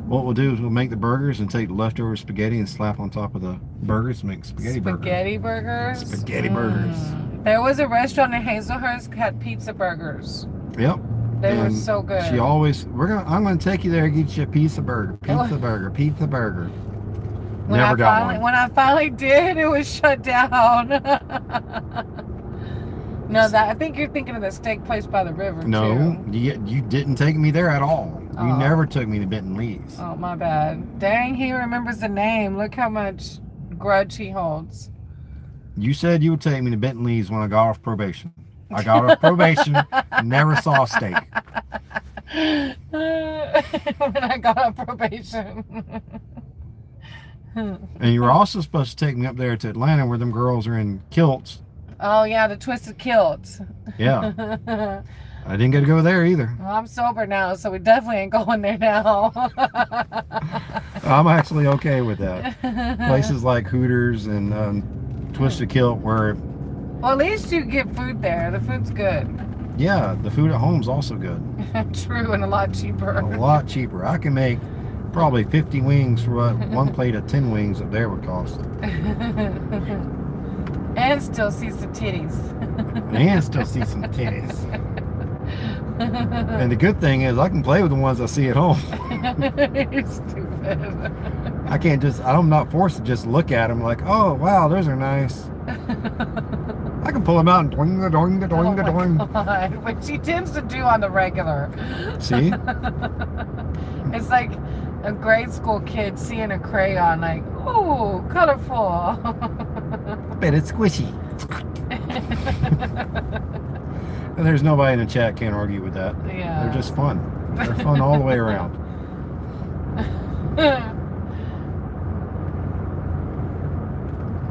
What we'll do is we'll make the burgers and take the leftover spaghetti and slap on top of the burgers to make spaghetti burgers. Spaghetti burgers. There was a restaurant in Hazelhurst had pizza burgers. Yep. They were so good. She always, I'm gonna take you there and get you a pizza burger. Pizza burger. Never got one. When I finally did, it was shut down. No, I think you're thinking of the steak place by the river. No, too. you didn't take me there at all. Oh. You never took me to Benton Lee's. Oh, my bad. Dang, he remembers the name. Look how much grudge he holds. You said you would take me to Benton Lee's when I got off probation. I got off probation, never saw a steak. When I got off probation. And you were also supposed to take me up there to Atlanta where them girls are in kilts. Oh, yeah, the twisted kilts. Yeah. I didn't get to go there either. Well, I'm sober now, so we definitely ain't going there now. I'm actually okay with that. Places like Hooters and Twisted Kilt where... Well, at least you get food there. The food's good. Yeah, the food at home's also good. True, and a lot cheaper. A lot cheaper. I can make probably 50 wings for what one plate of 10 wings up there would cost. And still see some titties. And still see some titties. And the good thing is I can play with the ones I see at home. You're stupid. I can't just, I'm not forced to just look at them like, oh, wow, those are nice. I can pull them out and doing the doing the doing the doing. God, which she tends to do on the regular. See? It's like a grade school kid seeing a crayon, like, ooh, colorful. I bet it's squishy. And there's nobody in the chat can't argue with that. Yeah. They're just fun. They're fun all the way around.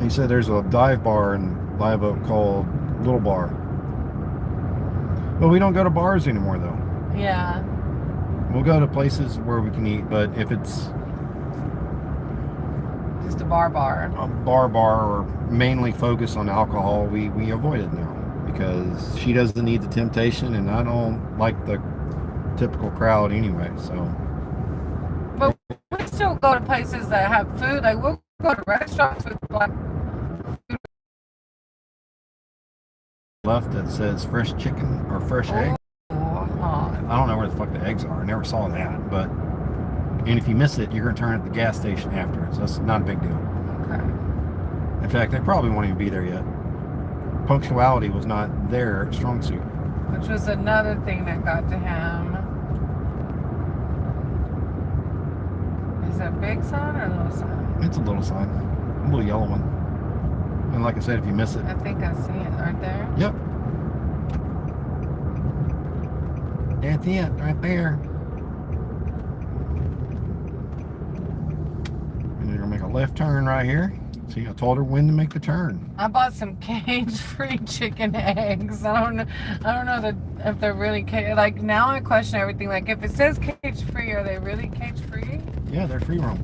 He said there's a dive bar in Live Oak called Little Bar. Well, we don't go to bars anymore, though. Yeah. We'll go to places where we can eat, but if it's Just a bar. a bar or mainly focused on alcohol, we avoid it now because she doesn't need the temptation, and I don't like the typical crowd anyway. So, But we still go to places that have food. Like we'll go to restaurants with like left that says fresh chicken or fresh egg. I don't know where the fuck the eggs are. I never saw that, but and if you miss it, you're gonna turn at the gas station afterwards. That's not a big deal. Okay. In fact, they probably won't even be there yet. Punctuality was not their strong suit. Which was another thing that got to him. Is it a big sign or a little sign? It's a little sign, a little yellow one. And like I said, if you miss it, I think I see it right there. yep, that's it right there. And you're gonna make a left turn right here. See, I told her when to make the turn. I bought some cage-free chicken eggs. I don't know if they're really like now. I question everything. Like if it says cage-free, are they really cage-free? Yeah, they're free roam.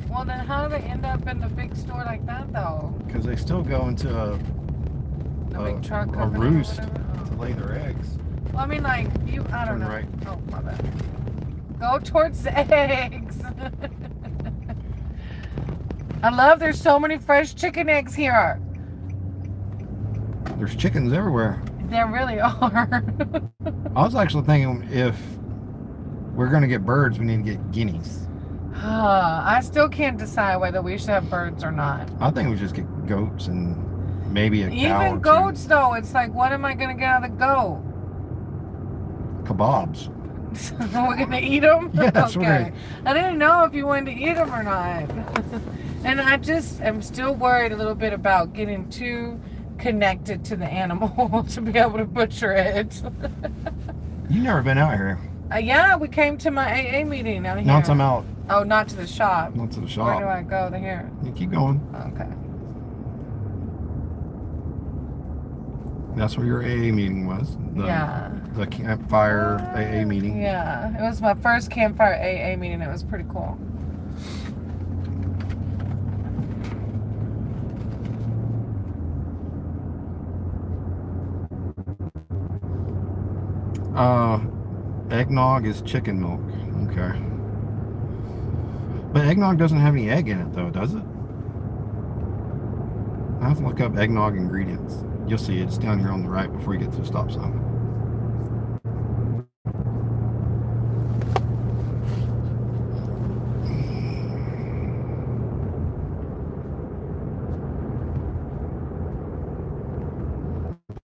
Well, then how do they end up in the big store like that though? Because they still go into a big truck a company or roost whatever? to lay their eggs. Well, I mean, like you. I don't Turn know. right. Oh, my bad. Go towards the eggs. I love. There's so many fresh chicken eggs here. There's chickens everywhere. There really are. I was actually thinking if we're going to get birds, we need to get guineas. I still can't decide whether we should have birds or not. I think we just get goats and maybe a cow. Even goats, though, it's like, what am I going to get out of the goat? Kebabs. We're going to eat them? Yes, okay. I didn't know if you wanted to eat them or not. And I just am still worried a little bit about getting too connected to the animal to be able to butcher it. You've never been out here. Yeah, we came to my AA meeting out here. Now I'm out. Oh, not to the shop. Not to the shop. Where do I go? Here. You keep going. Okay. That's where your AA meeting was. Yeah. The campfire AA meeting. Yeah. It was my first campfire AA meeting. It was pretty cool. Eggnog is chicken milk. Okay. But eggnog doesn't have any egg in it, though, does it? I have to look up eggnog ingredients. You'll see it's down here on the right before you get to the stop sign.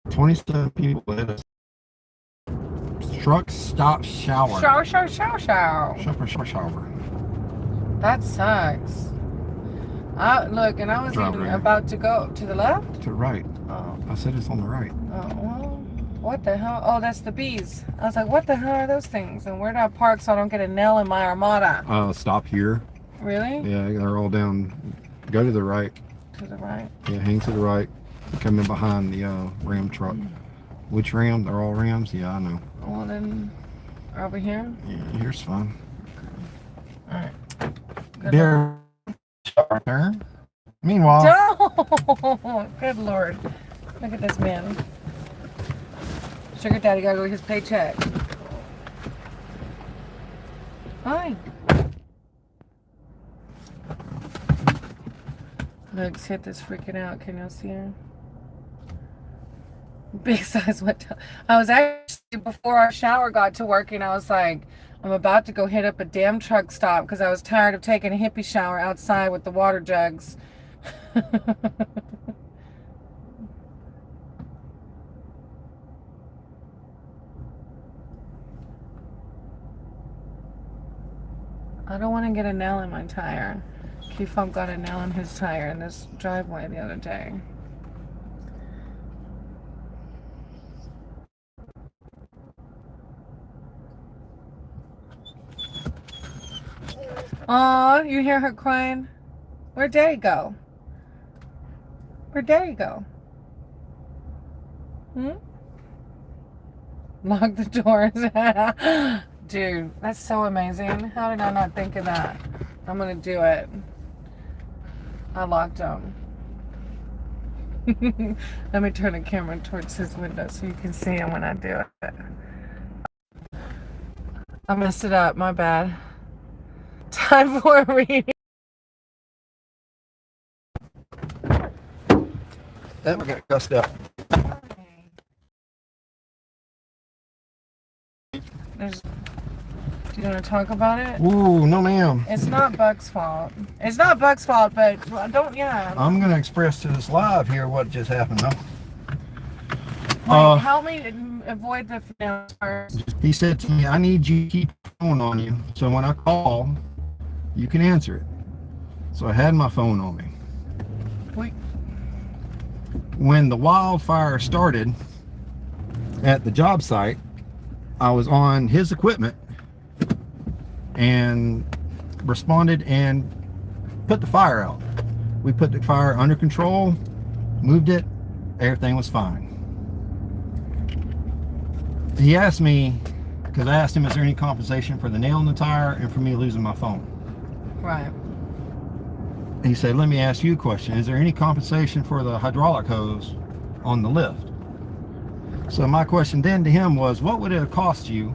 $27 people at a truck stop shower. Shower. Shower. That sucks. Look, and I was Drive even right. about to go to the left. To the right. Oh. I said it's on the right. Oh, well, what the hell? Oh, that's the bees. I was like, what the hell are those things? And where do I park so I don't get a nail in my armada? Stop here. Really? Yeah, they're all down. Go to the right. To the right. Yeah, hang to the right. Come in behind the Ram truck. Which Ram? They're all Rams? Yeah, I know. Well, then, over here? Yeah, here's fine. All right. There. Meanwhile. No! Good Lord. Look at this man. Sugar Daddy gotta go get his paycheck. Hi. Look, Sith is freaking out. Can you see her? Big size went down. I was actually, before our shower got to working, I was like, I'm about to go hit up a damn truck stop because I was tired of taking a hippie shower outside with the water jugs. I don't want to get a nail in my tire. Keefop got a nail in his tire in this driveway the other day. Aw, you hear her crying? Where'd Daddy go? Where'd Daddy go? Lock the doors. Dude, that's so amazing. How did I not think of that? I'm gonna do it. I locked them. Let me turn the camera towards his window so you can see him when I do it. I messed it up, my bad. Time for a reading. That we got cussed out. Do you want to talk about it? Ooh, no ma'am. It's not Buck's fault. It's not Buck's fault, but yeah. I'm gonna express to this live here what just happened though. Wait, help me avoid the finale first. He said to me, I need you to keep your phone on you, so when I call, you can answer it. So I had my phone on me. Wait. When the wildfire started at the job site, I was on his equipment and responded and put the fire out. We put the fire under control, moved it, everything was fine. He asked me, because I asked him, is there any compensation for the nail in the tire and for me losing my phone? Right. He said, let me ask you a question. Is there any compensation for the hydraulic hose on the lift? So my question then to him was, what would it have cost you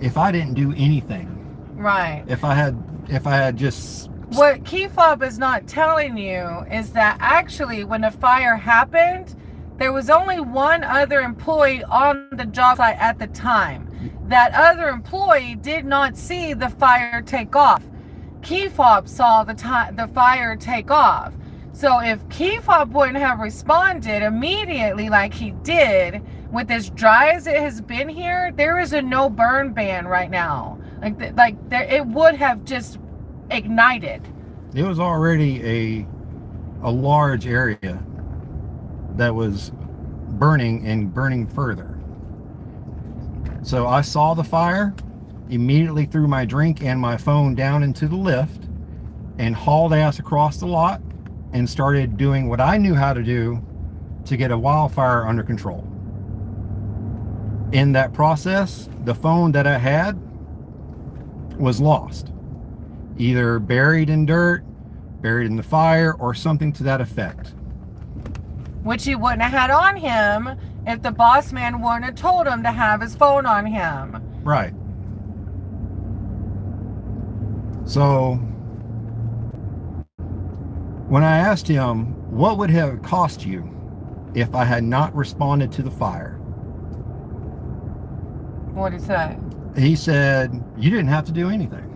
if I didn't do anything? Right. If I had just... What Keefop is not telling you is that actually when the fire happened, there was only one other employee on the job site at the time. That other employee did not see the fire take off. Keefop saw the fire take off. So if Keefop wouldn't have responded immediately like he did, with as dry as it has been here, there is a no burn ban right now. It would have just ignited. It was already a large area that was burning and burning further. So I saw the fire, immediately threw my drink and my phone down into the lift and hauled ass across the lot and started doing what I knew how to do to get a wildfire under control. In that process, the phone that I had was lost. Either buried in dirt, buried in the fire, or something to that effect. Which he wouldn't have had on him if the boss man wouldn't have told him to have his phone on him. Right. So when I asked him, what would have cost you if I had not responded to the fire? What did he say? He said, you didn't have to do anything.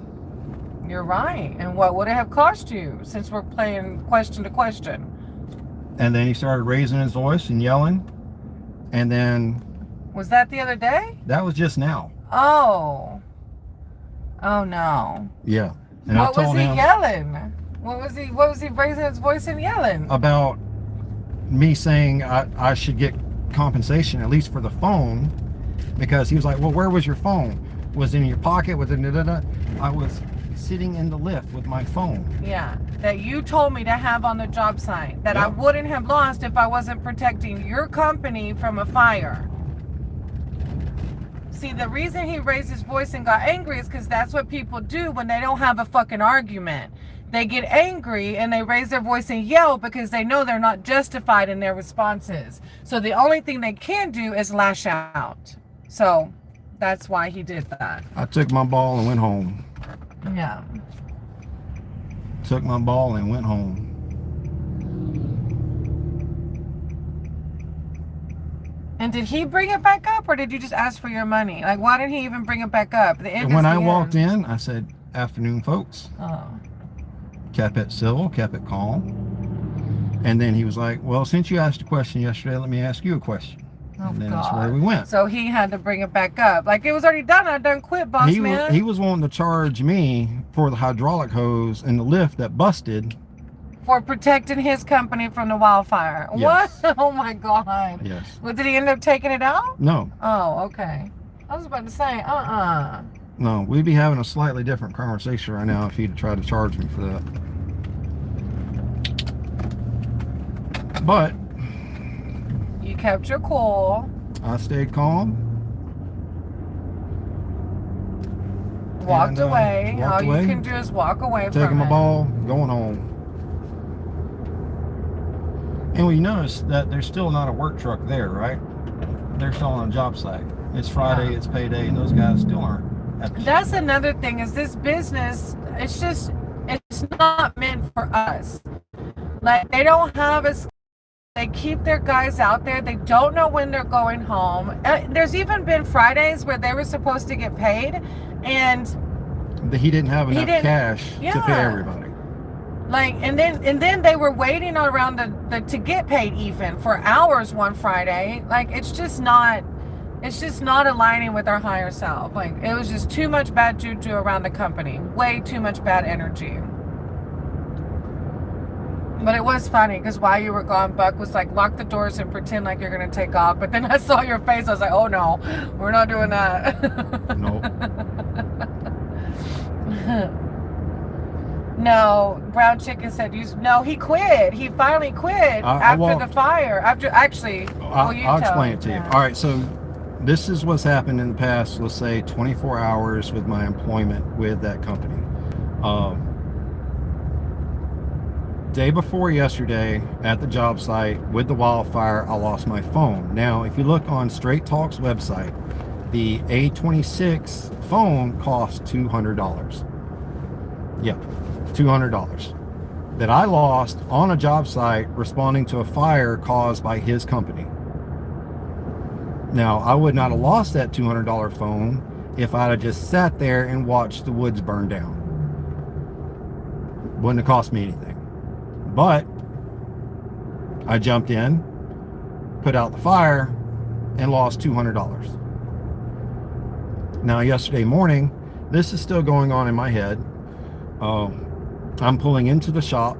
You're right. And what would it have cost you, since we're playing question to question? And then he started raising his voice and yelling. And then... Was that the other day? That was just now. Oh. Oh no. Yeah. And what I told was he him yelling? What was he raising his voice and yelling? About me saying I should get compensation, at least for the phone. Because he was like, well, where was your phone? Was it in your pocket? Was it da-da-da? I was sitting in the lift with my phone. Yeah, that you told me to have on the job site. That Yep. I wouldn't have lost if I wasn't protecting your company from a fire. See, the reason he raised his voice and got angry is because that's what people do when they don't have a fucking argument. They get angry and they raise their voice and yell because they know they're not justified in their responses. So the only thing they can do is lash out. So that's why he did that. I took my ball and went home. Yeah. Took my ball and went home. And did he bring it back up, or did you just ask for your money? Like, why did he even bring it back up? The end And when is I the walked end. in, I said, "Afternoon, folks." Oh. Kept it civil, kept it calm. And then he was like, "Well, since you asked a question yesterday, let me ask you a question." Oh, And then God. that's where we went. So he had to bring it back up. Like, it was already done. I done quit, boss man. He was wanting to charge me for the hydraulic hose and the lift that busted. For protecting his company from the wildfire. Yes. What? Oh, my God. Yes. Well, did he end up taking it out? No. Oh, okay. I was about to say, No, we'd be having a slightly different conversation right now if he'd tried to charge me for that. But You kept your cool. I stayed calm. Walked And, away. walked All away. you can do is walk away from Taking my it. ball, going home. And we noticed that there's still not a work truck there, right? They're still on a job site. It's Friday, Yeah. it's payday, and those guys still aren't at the That's another thing, is this business, it's not meant for us. Like, they don't have us. They keep their guys out there. They don't know when they're going home. There's even been Fridays where they were supposed to get paid, and he didn't have enough cash to Yeah. pay everybody. like, and then they were waiting around the to get paid even for hours one Friday. Like, it's just not aligning with our higher self. Like, it was just too much bad juju around the company. Way too much bad energy. But it was funny because while you were gone, Buck was like, lock the doors and pretend like you're going to take off. But then I saw your face. I was like, oh no, we're not doing that. Nope. No, Brown Chicken said, no, he quit. He finally quit after the fire. I'll explain it to you. All right, so this is what's happened in the past, let's say 24 hours with my employment with that company. Day before yesterday at the job site with the wildfire, I lost my phone. Now, if you look on Straight Talk's website, the A26 phone costs $200. Yeah, $200 that I lost on a job site responding to a fire caused by his company. Now, I would not have lost that $200 phone if I'd have just sat there and watched the woods burn down. Wouldn't have cost me anything. But I jumped in, put out the fire, and lost $200. Now, yesterday morning, this is still going on in my head. I'm pulling into the shop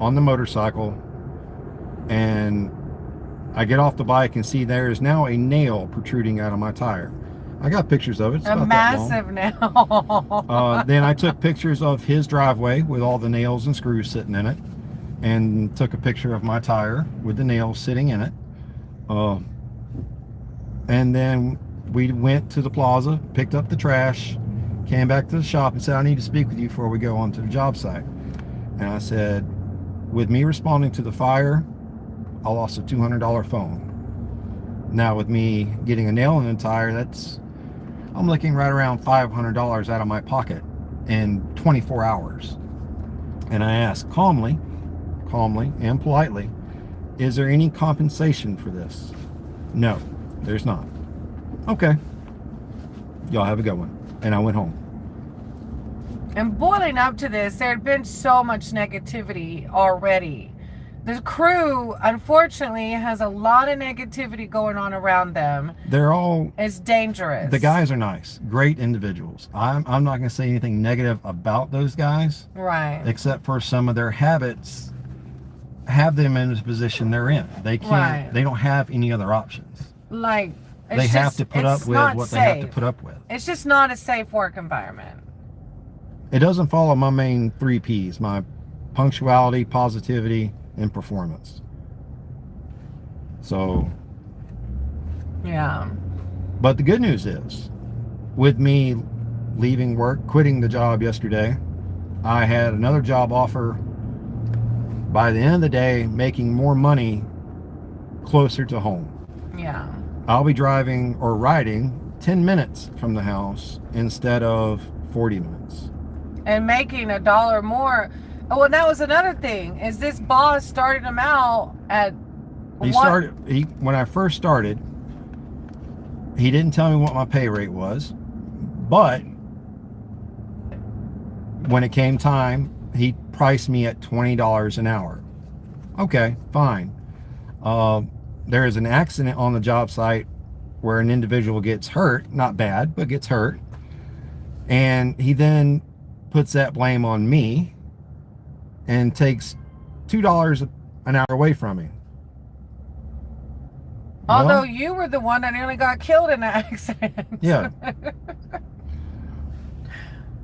on the motorcycle, and I get off the bike and see there is now a nail protruding out of my tire. I got pictures of it. It's a about massive nail. Then I took pictures of his driveway with all the nails and screws sitting in it, and took a picture of my tire with the nails sitting in it. And then we went to the plaza, picked up the trash, came back to the shop and said, I need to speak with you before we go on to the job site. And I said, with me responding to the fire, I lost a $200 phone. Now with me getting a nail in the tire, I'm looking right around $500 out of my pocket in 24 hours. And I asked calmly and politely, is there any compensation for this? No, there's not. Okay. Y'all have a good one. And I went home. And boiling up to this, there had been so much negativity already. The crew, unfortunately, has a lot of negativity going on around them. It's dangerous. The guys are nice, great individuals. I'm not going to say anything negative about those guys. Right. Except for some of their habits have them in the position they're in. They can't. Right. They don't have any other options. Like, they have to put up with what they have to put up with. It's just not a safe work environment. It doesn't follow my main 3 Ps: my punctuality, positivity, and performance. So, yeah. But the good news is, with me leaving work, quitting the job yesterday, I had another job offer. By the end of the day, making more money closer to home. Yeah. I'll be driving or riding 10 minutes from the house instead of 40 minutes. And making $1 more. Well, that was another thing. Is this boss started him out at When I first started, He didn't tell me what my pay rate was, but when it came time, he priced me at $20 an hour. Okay, fine. There is an accident on the job site where an individual gets hurt, not bad, but gets hurt. And he then puts that blame on me and takes $2 an hour away from me. Although Well, you were the one that nearly got killed in that accident. yeah.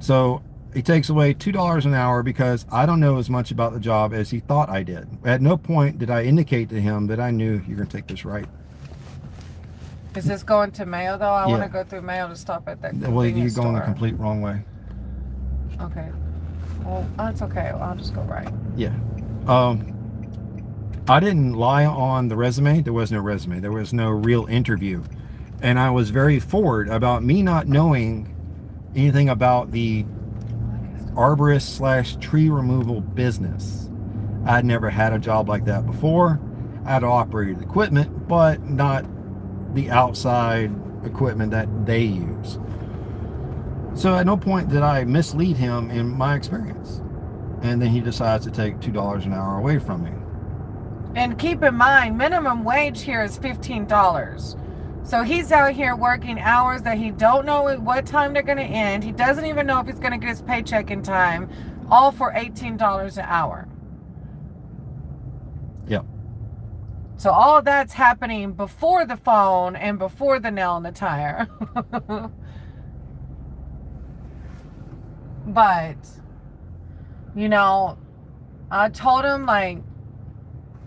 So he takes away $2 an hour because I don't know as much about the job as he thought I did. At no point did I indicate to him that I knew you're going to take this right. Is this going to Mayo though? I Yeah. want to go through Mayo to stop at that Well, convenience you're going the store. complete wrong way. Okay. Well, that's okay. I'll just go right. Yeah. I didn't lie on the resume. There was no resume. There was no real interview. And I was very forward about me not knowing anything about the arborist / tree removal business. I'd never had a job like that before. I'd operated equipment, but not the outside equipment that they use. So at no point did I mislead him in my experience. And then he decides to take $2 an hour away from me. And keep in mind, minimum wage here is $15. So he's out here working hours that he don't know at what time they're going to end. He doesn't even know if he's going to get his paycheck in time, all for $18 an hour. Yep. So all of that's happening before the phone and before the nail in the tire. But, you know, I told him, like,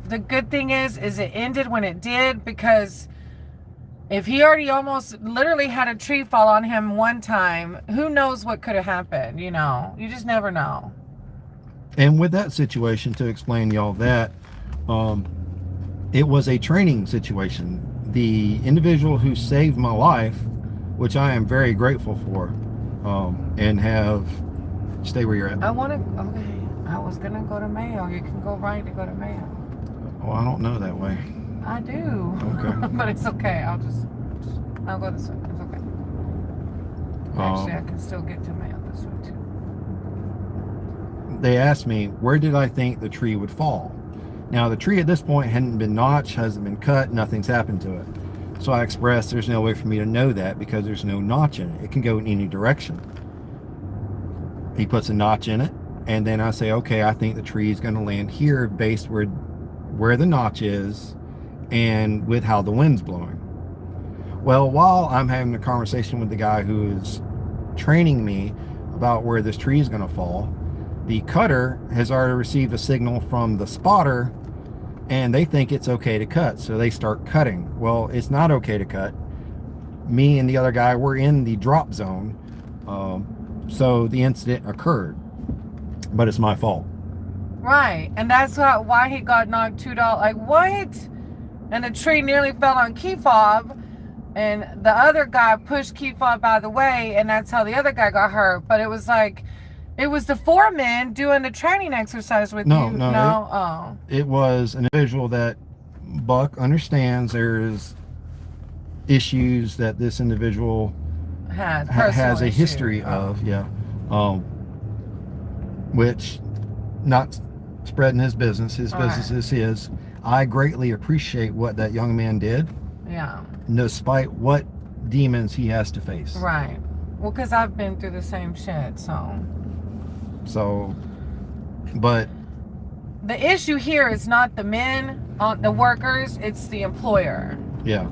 the good thing is it ended when it did, because if he already almost literally had a tree fall on him one time, who knows what could have happened, you know? You just never know. And with that situation, to explain y'all that, it was a training situation. The individual who saved my life, which I am very grateful for, and have, stay where you're at. I want to, okay, I was going to go to Mayo. You can go right to go to Mayo. Well, I don't know that way. I do. Okay. But it's okay. I'll go this way. It's okay. Actually, I can still get to Mayo this way too. They asked me, where did I think the tree would fall? Now, the tree at this point hadn't been notched, hasn't been cut, nothing's happened to it. So I expressed there's no way for me to know that because there's no notch in it. It can go in any direction. He puts a notch in it, and then I say, okay, I think the tree is going to land here based where the notch is and with how the wind's blowing. Well, while I'm having a conversation with the guy who is training me about where this tree is going to fall, the cutter has already received a signal from the spotter, and they think it's okay to cut, so they start cutting. Well, it's not okay to cut. Me and the other guy were in the drop zone, so the incident occurred, but it's my fault. Right, and that's why he got knocked $2. Like, what? And the tree nearly fell on key fob, and the other guy pushed key fob out of the way, and that's how the other guy got hurt. But it was like, it was the foreman doing the training exercise with you. No. It was an individual that Buck understands there's issues that this individual has a history of, yeah. Which, not spreading his business business is his. I greatly appreciate what that young man did. Yeah. Despite what demons he has to face. Right. Well, because I've been through the same shit, So, but the issue here is not the men, the workers, it's the employer. yeah.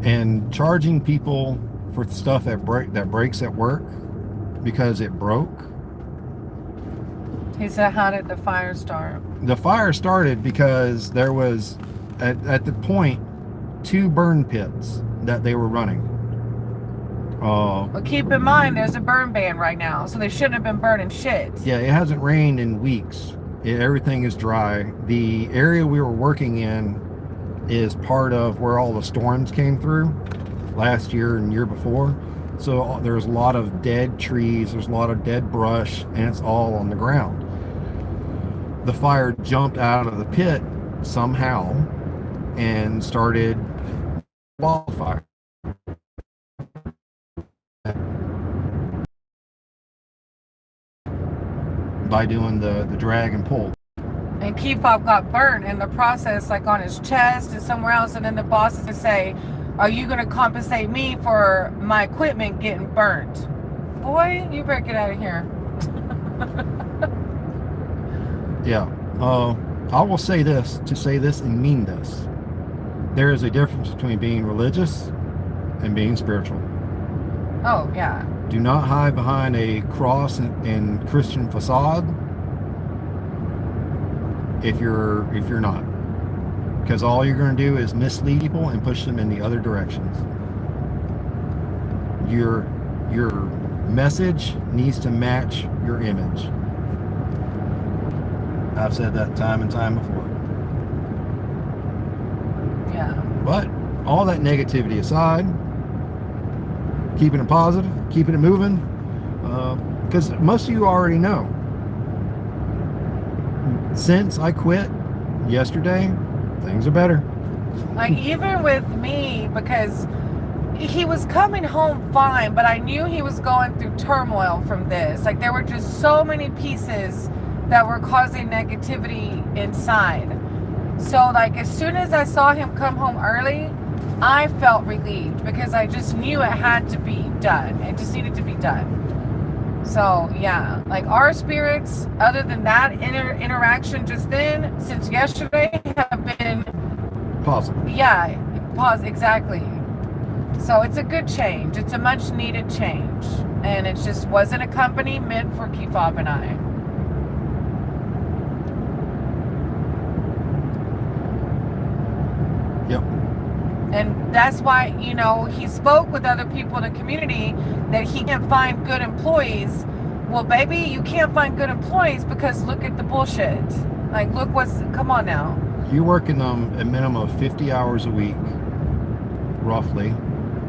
And charging people for stuff that breaks at work because it broke. He said, how did the fire start? The fire started because there was, at the point, 2 burn pits that they were running. But keep in mind, there's a burn ban right now, so they shouldn't have been burning shit. Yeah, it hasn't rained in weeks. Everything is dry. The area we were working in is part of where all the storms came through last year and year before. So there's a lot of dead trees, there's a lot of dead brush, and it's all on the ground. The fire jumped out of the pit somehow and started wildfire by doing the drag and pull. And K-pop got burnt in the process, like on his chest and somewhere else. And then the bosses would say, "Are you going to compensate me for my equipment getting burnt?" Boy, you better get out of here. Yeah. I will say this to say this and mean this. There is a difference between being religious and being spiritual. Oh, yeah. Do not hide behind a cross and Christian facade if you're not, because all you're going to do is mislead people and push them in the other directions. Your message needs to match your image. I've said that time and time before. Yeah. But all that negativity aside, keeping it positive, keeping it moving, because most of you already know. Since I quit yesterday, things are better. Like, even with me, because he was coming home fine, but I knew he was going through turmoil from this. Like, there were just so many pieces that were causing negativity inside. So, like, as soon as I saw him come home early, I felt relieved because I just knew it had to be done. It just needed to be done. So, yeah, like, our spirits, other than that interaction just then, since yesterday, have been Positive. Yeah, pause, exactly. So it's a good change. It's a much needed change. And it just wasn't a company meant for Kefab and I. Yep. And that's why, you know, he spoke with other people in the community that he can't find good employees. Well, baby, you can't find good employees because look at the bullshit. Like, look come on now. You're working a minimum of 50 hours a week, roughly.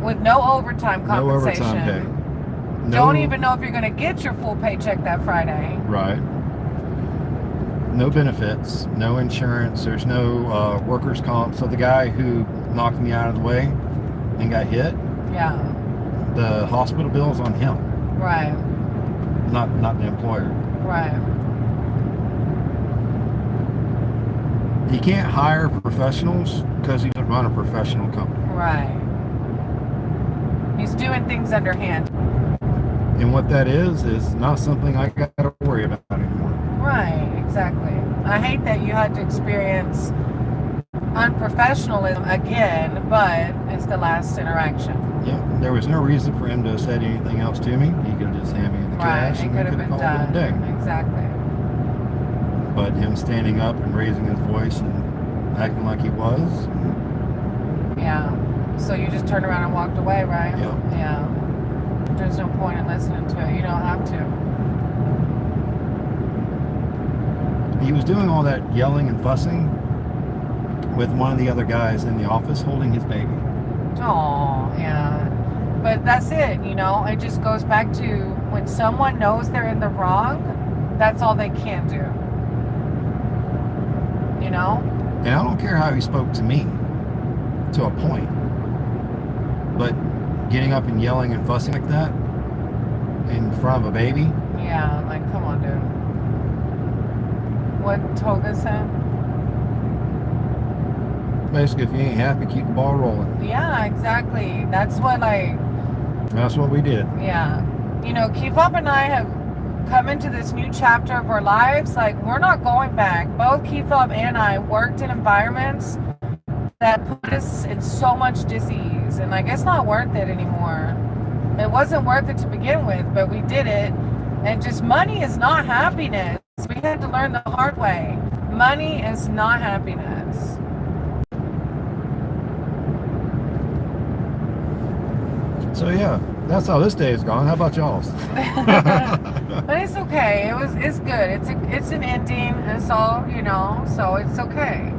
With no overtime compensation. No overtime pay. Don't even know if you're going to get your full paycheck that Friday. Right. No benefits, no insurance, there's no workers' comp. So the guy who knocked me out of the way and got hit, yeah, the hospital bill's on him. Right. Not the employer. Right. He can't hire professionals because he doesn't run a professional company. Right. He's doing things underhand. And what that is not something I got to worry about anymore. Right, exactly. I hate that you had to experience unprofessionalism again, but it's the last interaction. Yeah, there was no reason for him to have said anything else to me. He could have just handed me the cash and we could have called it a day. Exactly. But him standing up and raising his voice and acting like he was. Yeah. So you just turned around and walked away, right? Yeah. Yeah. There's no point in listening to it. You don't have to. He was doing all that yelling and fussing with one of the other guys in the office holding his baby. Oh, yeah. But that's it, you know. It just goes back to when someone knows they're in the wrong, that's all they can do. You know? And I don't care how he spoke to me, to a point. But getting up and yelling and fussing like that in front of a baby? Yeah, like, come on, dude. What Toga said? Basically, if you ain't happy, keep the ball rolling. Yeah, exactly. That's what, like... That's what we did. Yeah. You know, Kefab and I have come into this new chapter of our lives. Like, we're not going back. Both Kefab and I worked in environments that put us in so much disease. And, like, it's not worth it anymore. It wasn't worth it to begin with, but we did it. And just money is not happiness. We had to learn the hard way. Money is not happiness. So yeah, that's how this day is gone. How about y'all's? But it's okay. It's good. It's an ending. It's all, you know, so it's okay.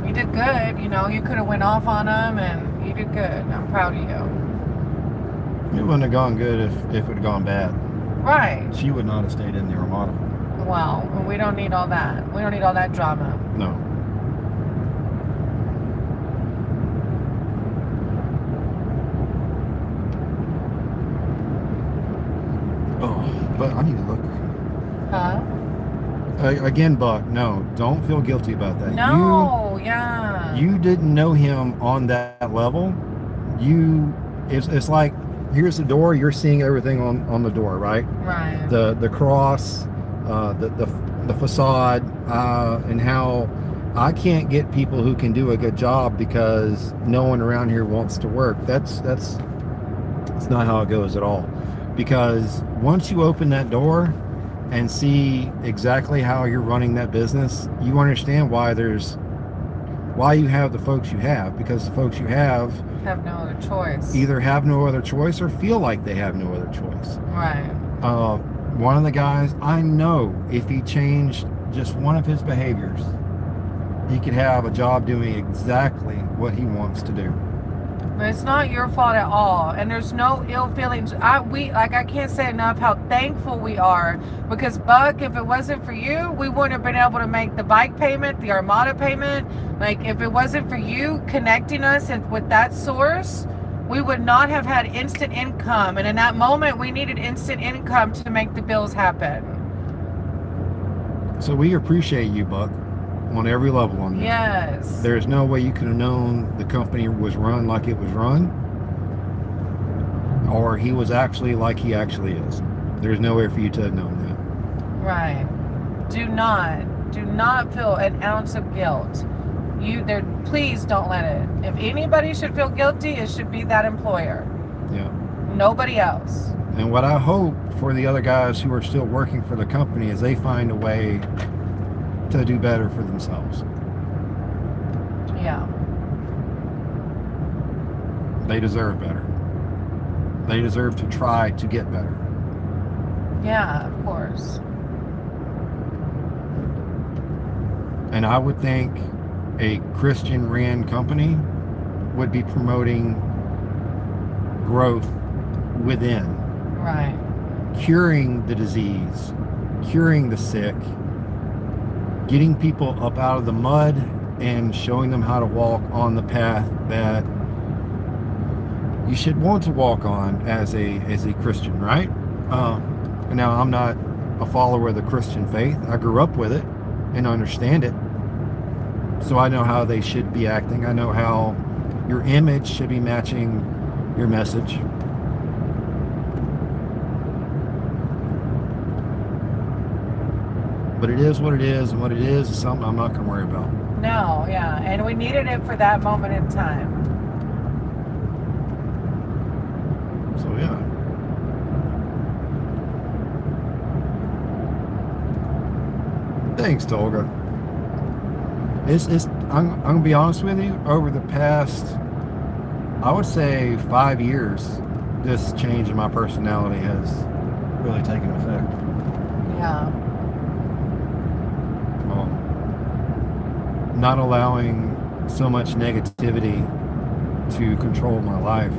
You did good. You know, you could have went off on them, and you did good. I'm proud of you. It wouldn't have gone good if it had gone bad. Right. She would not have stayed in the Ramada. Well, we don't need all that. We don't need all that drama. No. Oh, but I need to look. Huh? Again, Buck, no, don't feel guilty about that. No, yeah. You didn't know him on that level. It's like, here's the door, you're seeing everything on the door, right? Right. The cross, the facade, and how I can't get people who can do a good job because no one around here wants to work. That's not how it goes at all. Because once you open that door and see exactly how you're running that business, you understand why you have the folks you have, because the folks you have no other choice. either have no other choice or feel like they have no other choice. Right. One of the guys, I know if he changed just one of his behaviors, he could have a job doing exactly what he wants to do. But it's not your fault at all, and there's no ill feelings. I can't say enough how thankful we are, because Buck, if it wasn't for you, we wouldn't have been able to make the bike payment, the Armada payment. Like, if it wasn't for you connecting us with that source, we would not have had instant income. And in that moment, we needed instant income to make the bills happen. So we appreciate you, Buck, on every level on that. Yes. There's no way you could have known the company was run like it was run, or he was actually like he actually is. There's no way for you to have known that. Right. Do not feel an ounce of guilt. Please don't let it. If anybody should feel guilty, it should be that employer. Yeah. Nobody else. And what I hope for the other guys who are still working for the company is they find a way to do better for themselves. Yeah. They deserve better. They deserve to try to get better. Yeah, of course. And I would think a Christian ran company would be promoting growth within, Right. curing the disease, curing the sick, getting people up out of the mud and showing them how to walk on the path that you should want to walk on as a Christian, right? Now, I'm not a follower of the Christian faith. I grew up with it and understand it. So I know how they should be acting. I know how your image should be matching your message. But it is what it is, and what it is something I'm not going to worry about. No, yeah. And we needed it for that moment in time. So, yeah. Thanks, Tolga. I'm going to be honest with you, over the past, I would say 5 years, this change in my personality has really taken effect. Yeah. Not allowing so much negativity to control my life.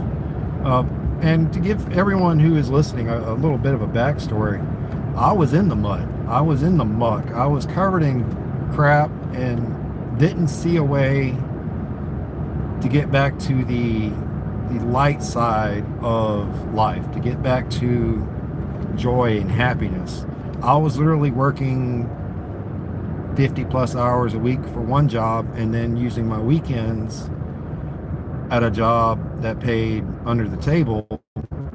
And to give everyone who is listening a little bit of a backstory, I was in the mud. I was in the muck. I was covered in crap and didn't see a way to get back to the light side of life, to get back to joy and happiness. I was literally working 50 plus hours a week for one job and then using my weekends at a job that paid under the table.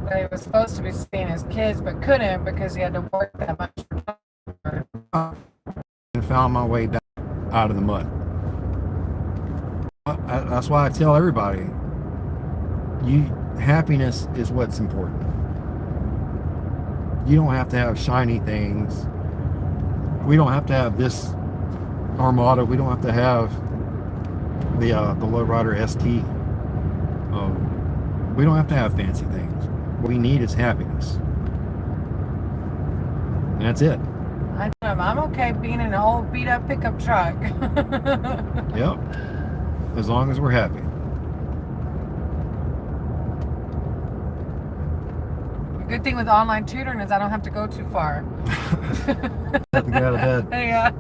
They were supposed to be seeing his kids but couldn't because he had to work that much. And found my way back out of the mud. That's why I tell everybody, happiness is what's important. You don't have to have shiny things. We don't have to have this Armada. We don't have to have the Lowrider ST. We don't have to have fancy things. What we need is happiness. And that's it. I'm okay being in an old beat up pickup truck. Yep. As long as we're happy. Good thing with online tutoring is I don't have to go too far. Have to get out of bed. Yeah.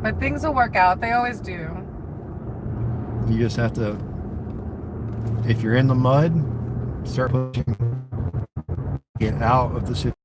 But things will work out. They always do. You just have to, if you're in the mud, start pushing. Get out of the situation.